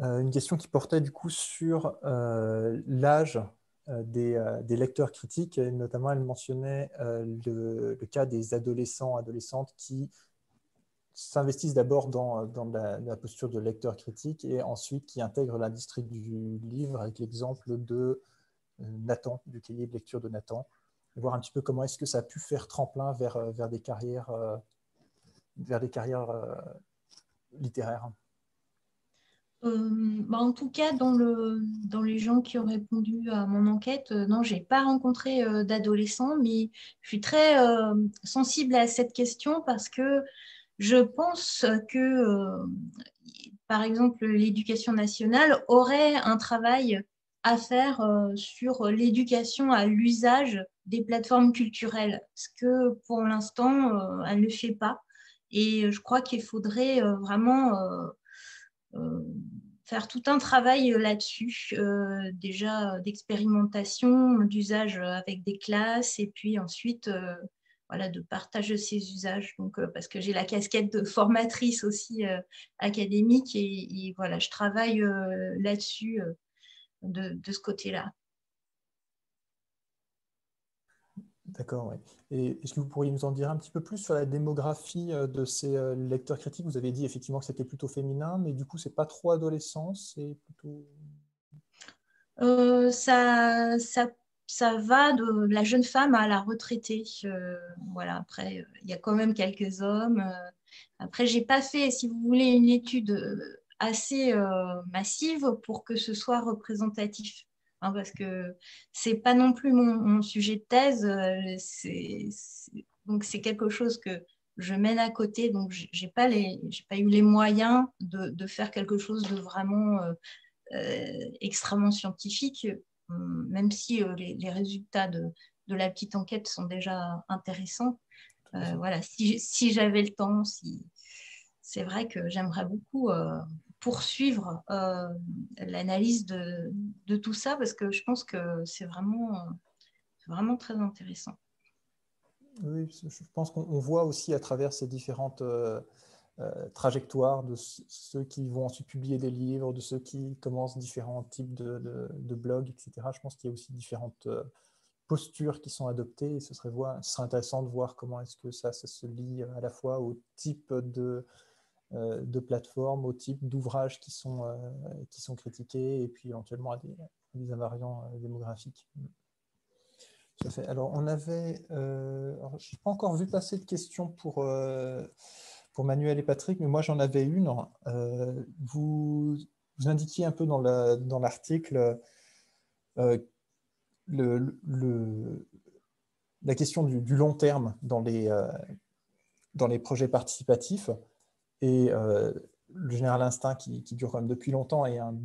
Une question qui portait du coup sur l'âge des lecteurs critiques. Et notamment, elle mentionnait le cas des adolescents, adolescentes qui s'investissent d'abord dans la posture de lecteur critique et ensuite qui intègrent l'industrie du livre avec l'exemple de Nathan, du cahier de lecture de Nathan, et voir un petit peu comment est-ce que ça a pu faire tremplin vers des carrières, littéraires. En tout cas, dans les gens qui ont répondu à mon enquête, non, je n'ai pas rencontré d'adolescents, mais je suis très sensible à cette question parce que je pense que, par exemple, l'éducation nationale aurait un travail à faire sur l'éducation à l'usage des plateformes culturelles, ce que pour l'instant, elle ne fait pas. Et je crois qu'il faudrait vraiment faire tout un travail là-dessus, déjà d'expérimentation, d'usage avec des classes, et puis ensuite voilà, de partage de ces usages. Donc, parce que j'ai la casquette de formatrice aussi académique, et voilà, je travaille là-dessus de ce côté-là. D'accord, oui. Et est-ce que vous pourriez nous en dire un petit peu plus sur la démographie de ces lecteurs critiques? Vous avez dit effectivement que c'était plutôt féminin, mais du coup, c'est pas trop adolescent, c'est plutôt... Ça va de la jeune femme à la retraitée. Voilà, après, il y a quand même quelques hommes. Après, j'ai pas fait, si vous voulez, une étude assez massive pour que ce soit représentatif. Hein, parce que c'est pas non plus mon sujet de thèse. Donc, c'est quelque chose que je mène à côté. Donc, j'ai pas eu les moyens de faire quelque chose de vraiment extrêmement scientifique, même si les résultats de la petite enquête sont déjà intéressants. Voilà, si j'avais le temps, c'est vrai que j'aimerais beaucoup poursuivre l'analyse de tout ça parce que je pense que c'est vraiment très intéressant. Oui, je pense qu'on voit aussi à travers ces différentes trajectoires de ceux qui vont ensuite publier des livres, de ceux qui commencent différents types de blogs, etc. Je pense qu'il y a aussi différentes postures qui sont adoptées et ce serait intéressant de voir comment est-ce que ça se lie à la fois au type de plateforme, au type d'ouvrages qui sont critiqués et puis éventuellement à des invariants démographiques. Tout à fait. Alors, on avait... alors, je n'ai pas encore vu passer de questions pour Manuel et Patrick, mais moi, j'en avais une. Vous indiquiez un peu dans l'article la question du long terme dans les projets participatifs. Et le Général Instinct, qui dure quand même depuis longtemps, est un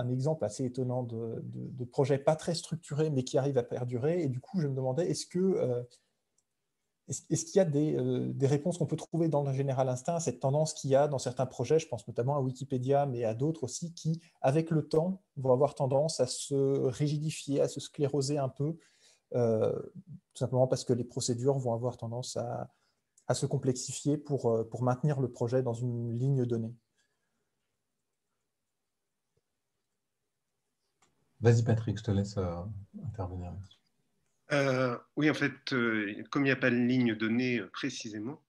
exemple assez étonnant de projet pas très structuré, mais qui arrive à perdurer. Et du coup, je me demandais, est-ce qu'il y a des réponses qu'on peut trouver dans le Général Instinct à cette tendance qu'il y a dans certains projets, je pense notamment à Wikipédia, mais à d'autres aussi, qui, avec le temps, vont avoir tendance à se rigidifier, à se scléroser un peu, tout simplement parce que les procédures vont avoir tendance à se complexifier pour maintenir le projet dans une ligne donnée. Vas-y Patrick, je te laisse intervenir. Oui, en fait, comme il n'y a pas de ligne donnée précisément,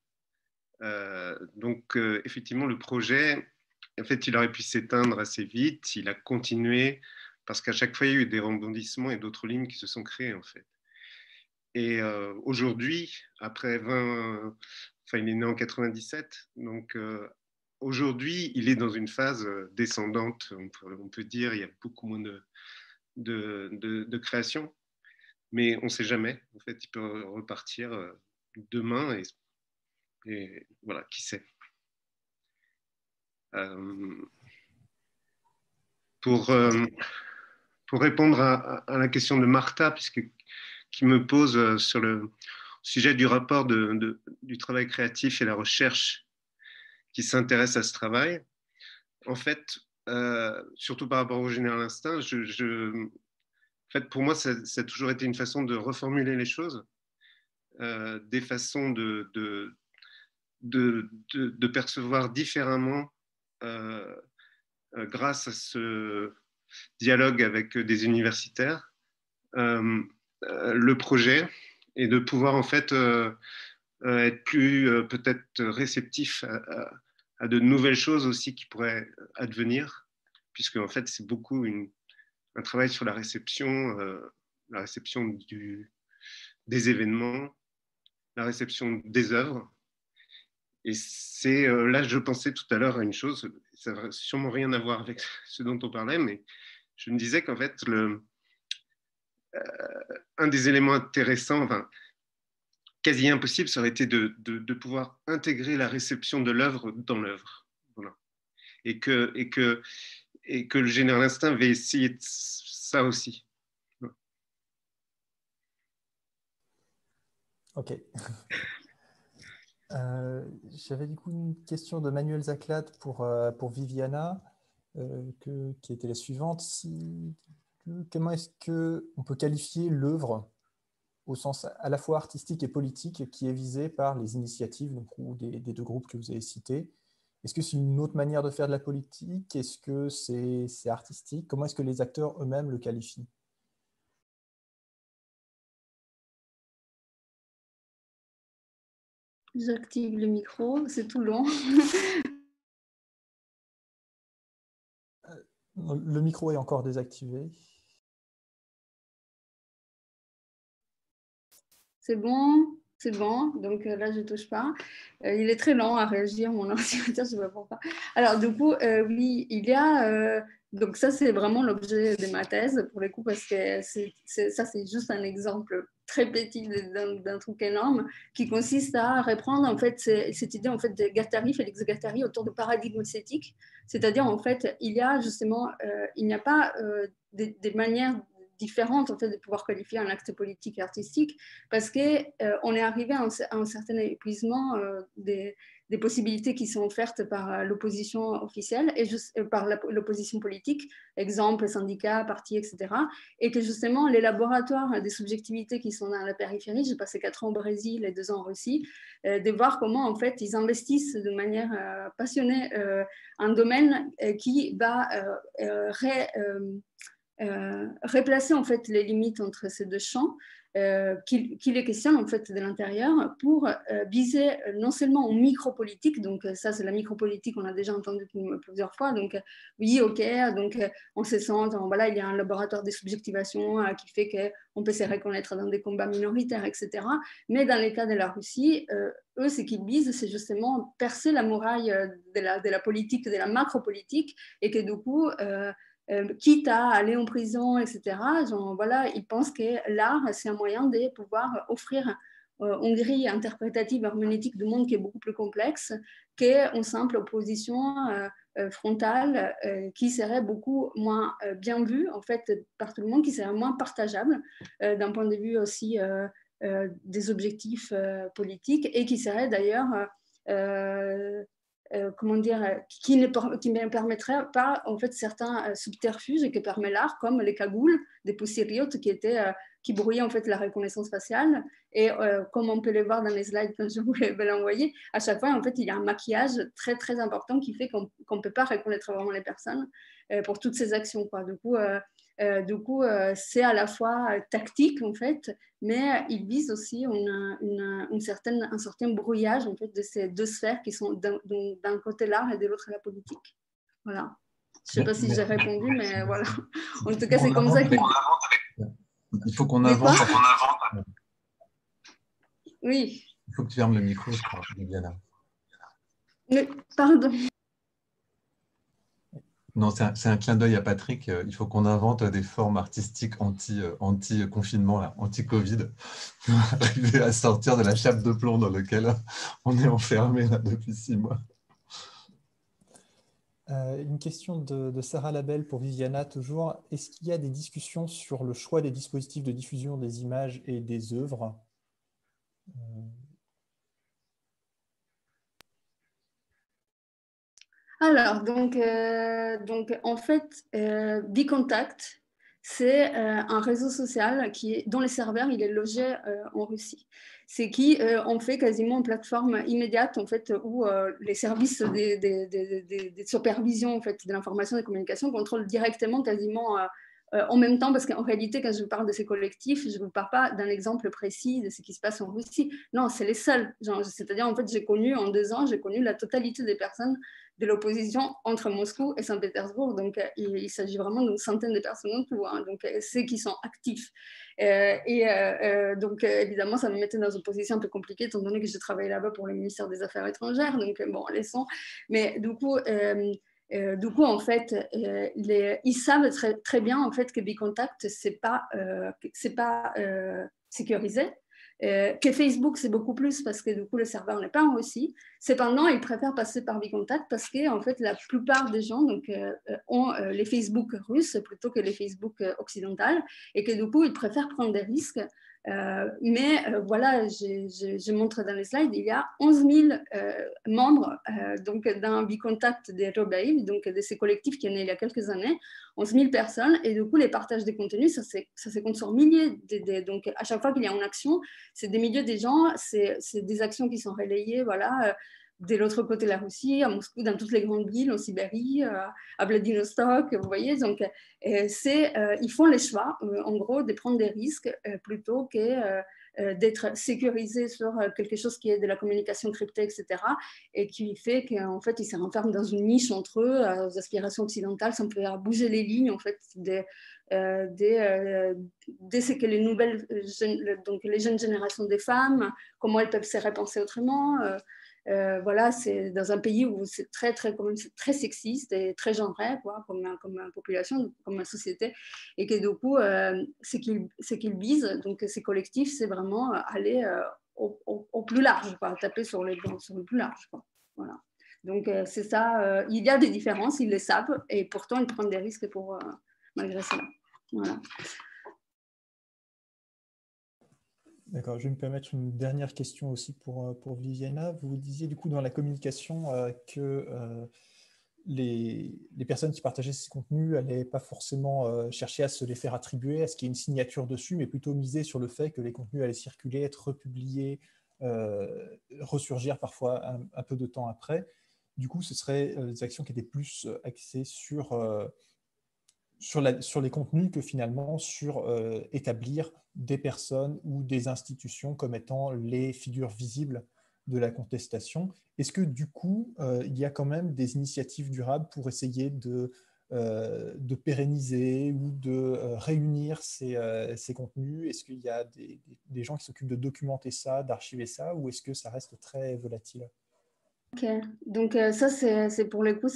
donc effectivement, le projet, en fait, il aurait pu s'éteindre assez vite. Il a continué parce qu'à chaque fois, il y a eu des rebondissements et d'autres lignes qui se sont créées, en fait. Et aujourd'hui, après 20, enfin, il est né en 97, donc aujourd'hui, il est dans une phase descendante, on peut dire. Il y a beaucoup moins de création, mais on ne sait jamais. En fait, il peut repartir demain, et voilà, qui sait. Pour répondre à la question de Martha, qui me pose sur le sujet du rapport du travail créatif et la recherche qui s'intéresse à ce travail. En fait, surtout par rapport au général instinct, en fait, pour moi, ça a toujours été une façon de reformuler les choses, des façons de percevoir différemment grâce à ce dialogue avec des universitaires, le projet, et de pouvoir en fait être plus peut-être réceptif à de nouvelles choses aussi qui pourraient advenir, puisque en fait c'est beaucoup un travail sur la réception des événements, la réception des œuvres. Et c'est là, je pensais tout à l'heure à une chose, ça n'a sûrement rien à voir avec ce dont on parlait, mais je me disais qu'en fait, un des éléments intéressants, enfin, quasi impossible, ça aurait été de pouvoir intégrer la réception de l'œuvre dans l'œuvre. Voilà. Et que le général instinct avait essayé de ça aussi. Ok. J'avais du coup une question de Manuel Zaclat pour Viviana, qui était la suivante. Comment est-ce qu'on peut qualifier l'œuvre au sens à la fois artistique et politique qui est visée par les initiatives ou des deux groupes que vous avez cités? Est-ce que c'est une autre manière de faire de la politique? Est-ce que c'est artistique? Comment est-ce que les acteurs eux-mêmes le qualifient? J'active le micro, c'est tout long. Le micro est encore désactivé. C'est bon, c'est bon. Donc là, je ne touche pas. Il est très lent à réagir, mon ordinateur, je ne sais pas pourquoi. Alors, du coup, oui, il y a... donc ça, c'est vraiment l'objet de ma thèse, pour le coup, parce que ça, c'est juste un exemple très petit d'un truc énorme qui consiste à reprendre en fait cette idée en fait de Guattari, Félix Guattari, autour de paradigme esthétique. C'est-à-dire, en fait, il y a justement, il n'y a pas des manières différentes en fait de pouvoir qualifier un acte politique et artistique, parce qu'on est arrivé à un certain épuisement des possibilités qui sont offertes par l'opposition officielle et par l'opposition politique, exemple, syndicats, partis, etc. Et que justement, les laboratoires des subjectivités qui sont dans la périphérie, j'ai passé 4 ans au Brésil et 2 ans en Russie, de voir comment en fait ils investissent de manière passionnée un domaine qui va replacer en fait les limites entre ces deux champs, qui les questionne en fait de l'intérieur pour viser non seulement en micropolitique, donc ça c'est la micropolitique, on a déjà entendu plusieurs fois, donc oui, ok, donc on se sent, voilà, il y a un laboratoire de subjectivation qui fait qu'on peut se reconnaître dans des combats minoritaires, etc. Mais dans les cas de la Russie, eux, ce qu'ils visent, c'est justement percer la muraille de la politique, de la macropolitique, et que du coup, quitte à aller en prison, etc. Genre, voilà, ils pensent que l'art, c'est un moyen de pouvoir offrir une grille interprétative, herméneutique du monde qui est beaucoup plus complexe qu'une simple opposition frontale qui serait beaucoup moins bien vue en fait, par tout le monde, qui serait moins partageable d'un point de vue aussi des objectifs politiques, et qui serait d'ailleurs... comment dire, qui ne permettrait pas en fait certains subterfuges que permet l'art, comme les cagoules des poussiériotes qui brouillaient en fait la reconnaissance faciale. Et comme on peut le voir dans les slides quand je voulais l'envoyer, à chaque fois en fait il y a un maquillage très très important qui fait qu'on ne peut pas reconnaître vraiment les personnes. pour toutes ces actions, quoi. Du coup, c'est à la fois tactique, en fait, mais il vise aussi un certain brouillage, en fait, de ces deux sphères qui sont d'un côté l'art et de l'autre la politique. Voilà. Je ne sais pas si j'ai répondu, mais voilà. En tout cas, c'est comme ça qu'il... Il faut qu'on invente. Oui. Il faut que tu fermes le micro, je crois, Viviana. Pardon. Non, c'est un clin d'œil à Patrick. Il faut qu'on invente des formes artistiques anti-confinement, anti-Covid, pour arriver à sortir de la chape de plomb dans laquelle on est enfermé là, depuis 6 mois. Une question de Sarah Labelle pour Viviana, toujours. Est-ce qu'il y a des discussions sur le choix des dispositifs de diffusion des images et des œuvres? Alors, donc en fait, Bicontact, c'est un réseau social dont le serveur il est logé en Russie. C'est qui on fait quasiment une plateforme immédiate en fait, où les services de supervision en fait, de l'information et des communications contrôlent directement quasiment en même temps, parce qu'en réalité, quand je vous parle de ces collectifs, je ne vous parle pas d'un exemple précis de ce qui se passe en Russie. Non, c'est les seuls. C'est-à-dire, en fait, en 2 ans, j'ai connu la totalité des personnes de l'opposition entre Moscou et Saint-Pétersbourg. Donc, il s'agit vraiment d'une centaine de personnes en tout, hein, donc ceux qui sont actifs. Donc, évidemment, ça me mettait dans une position un peu compliquée, étant donné que je travaillais là-bas pour le ministère des Affaires étrangères. Donc, bon, laissons. Mais du coup, en fait, ils savent très, très bien en fait, que Bicontact, c'est pas sécurisé. Que Facebook, c'est beaucoup plus parce que du coup, le serveur n'est pas en Russie. Cependant, ils préfèrent passer par Bicontact parce que en fait, la plupart des gens ont les Facebook russes plutôt que les Facebook occidentales et que du coup, ils préfèrent prendre des risques. Voilà, je montre dans les slides, il y a 11 000 membres donc d'un Bicontact des Rebellion, donc de ces collectifs qui est né il y a quelques années, 11 000 personnes, et du coup les partages des contenus, ça se compte sur milliers, donc à chaque fois qu'il y a une action, c'est des milliers de gens, c'est des actions qui sont relayées, voilà, de l'autre côté de la Russie, à Moscou, dans toutes les grandes villes, en Sibérie, à Vladivostok, vous voyez, donc ils font les choix, en gros, de prendre des risques plutôt que d'être sécurisés sur quelque chose qui est de la communication cryptée, etc., et qui fait qu'en fait, ils se renferment dans une niche entre eux, aux aspirations occidentales, sans pouvoir bouger les lignes, en fait, dès ce que les nouvelles, donc les jeunes générations des femmes, comment elles peuvent se repenser autrement. Voilà, c'est dans un pays où c'est très sexiste et très genré, quoi, comme population, comme société, et que du coup, ce qu'ils visent, donc ces collectifs, c'est vraiment aller au plus large, quoi, taper sur le plus large, quoi. Voilà. Donc c'est ça, il y a des différences, ils le savent, et pourtant ils prennent des risques malgré cela. Voilà. D'accord, je vais me permettre une dernière question aussi pour Viviana. Vous disiez du coup dans la communication que les personnes qui partageaient ces contenus n'allaient pas forcément chercher à se les faire attribuer, à ce qu'il y ait une signature dessus, mais plutôt miser sur le fait que les contenus allaient circuler, être republiés, ressurgir parfois un peu de temps après. Du coup, ce seraient des actions qui étaient plus axées sur les contenus que finalement sur établir des personnes ou des institutions comme étant les figures visibles de la contestation. Est-ce que du coup, il y a quand même des initiatives durables pour essayer de pérenniser ou de réunir ces contenus? Est-ce qu'il y a des gens qui s'occupent de documenter ça, d'archiver ça, ou est-ce que ça reste très volatile? Ok, donc ça c'est pour le coup,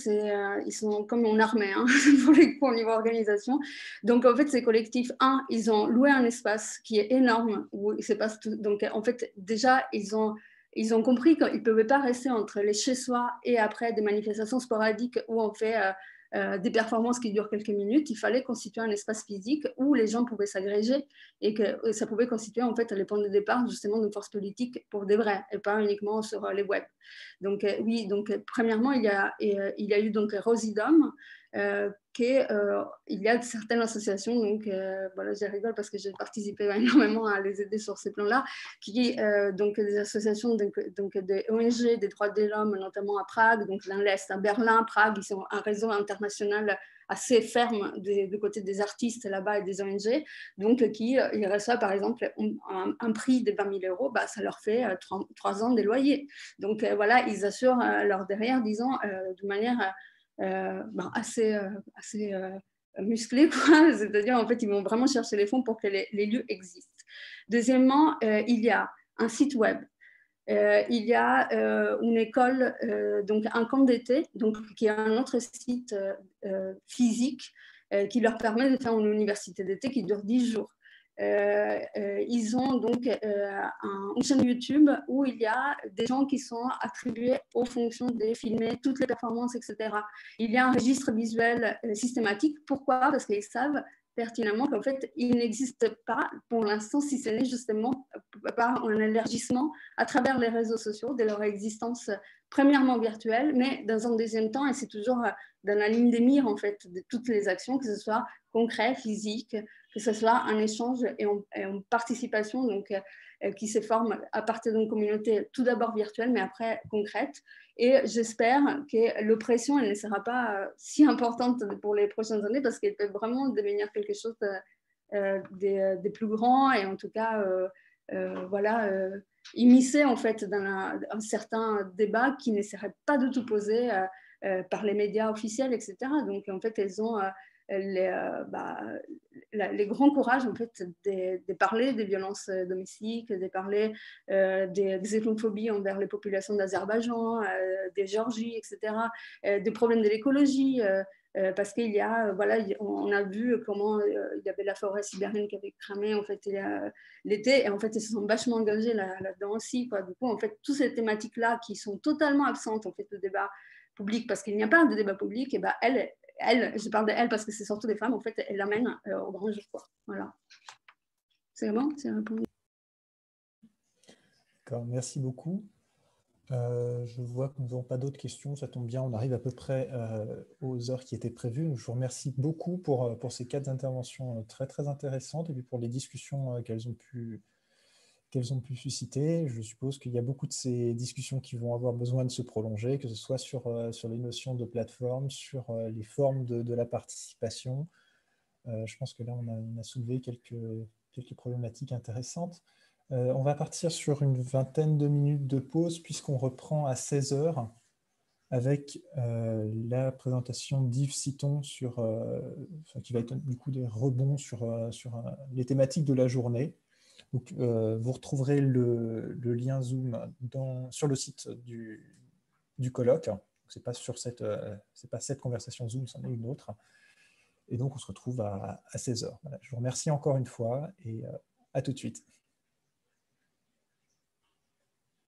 ils sont comme en armée, hein, pour le coup au niveau organisation. Donc en fait ces collectifs, ils ont loué un espace qui est énorme où il se passe tout. Donc en fait déjà ils ont compris qu'ils ne pouvaient pas rester entre les chez-soi et après des manifestations sporadiques où on fait des performances qui durent quelques minutes. Il fallait constituer un espace physique où les gens pouvaient s'agréger et que ça pouvait constituer en fait les points de départ justement d'une force politique pour des vrais et pas uniquement sur les web. Donc oui, donc premièrement il y a eu donc Rosidom qu'il y a certaines associations, donc voilà, je rigole parce que j'ai participé énormément à les aider sur ces plans-là, donc des associations, donc des ONG, des droits de l'homme, notamment à Prague, donc dans l'Est, à Berlin, Prague, ils sont un réseau international assez ferme du côté des artistes là-bas et des ONG, donc ils reçoivent par exemple un prix de 20 000 euros, bah, ça leur fait 3 ans de loyer. Donc voilà, ils assurent leur derrière, disons, de manière assez musclée, c'est-à-dire en fait ils vont vraiment chercher les fonds pour que les lieux existent. Deuxièmement, il y a un site web. Il y a une école, donc un camp d'été, donc qui est un autre site physique qui leur permet de faire une université d'été qui dure 10 jours. Ils ont donc une chaîne YouTube où il y a des gens qui sont attribués aux fonctions de filmer toutes les performances, etc. Il y a un registre visuel systématique. Pourquoi? Parce qu'ils savent pertinemment qu'en fait, il n'existe pas pour l'instant, si ce n'est justement par un élargissement à travers les réseaux sociaux de leur existence premièrement virtuelle, mais dans un deuxième temps, et c'est toujours dans la ligne des mires en fait de toutes les actions, que ce soit concret, physique, que ce soit un échange et une participation donc, qui se forme à partir d'une communauté tout d'abord virtuelle, mais après concrète. Et j'espère que l'oppression elle ne sera pas si importante pour les prochaines années parce qu'elle peut vraiment devenir quelque chose des plus grands et en tout cas voilà, immiscer en fait dans un certain débat qui ne serait pas du tout posé par les médias officiels, etc. Donc en fait, elles ont les grands courages en fait de parler des violences domestiques, de parler des xénophobies envers les populations d'Azerbaïdjan, de Géorgie, etc., des problèmes de l'écologie. Parce qu'il y a, voilà, on a vu comment il y avait la forêt sibérienne qui avait cramé en fait l'été, et en fait ils se sont vachement engagés là-dedans aussi, quoi. Du coup, en fait, toutes ces thématiques-là qui sont totalement absentes en fait de débat public, parce qu'il n'y a pas de débat public, et ben elle, je parle d'elle parce que c'est surtout des femmes, en fait, elle l'amène au grand jour, quoi. Voilà. C'est bon, c'est répondu. D'accord, merci beaucoup. Je vois que nous n'avons pas d'autres questions, ça tombe bien, on arrive à peu près aux heures qui étaient prévues. Je vous remercie beaucoup pour ces 4 interventions très, très intéressantes et puis pour les discussions qu'elles ont pu susciter. Je suppose qu'il y a beaucoup de ces discussions qui vont avoir besoin de se prolonger, que ce soit sur les notions de plateforme, sur les formes de la participation. Je pense que là, on a soulevé quelques problématiques intéressantes. On va partir sur une vingtaine de minutes de pause puisqu'on reprend à 16 h avec la présentation d'Yves Citon qui va être du coup des rebonds sur les thématiques de la journée. Donc, vous retrouverez le lien Zoom sur le site du colloque. Ce n'est pas cette conversation Zoom, c'en est une autre. Et donc, on se retrouve à 16 h. Voilà. Je vous remercie encore une fois et à tout de suite.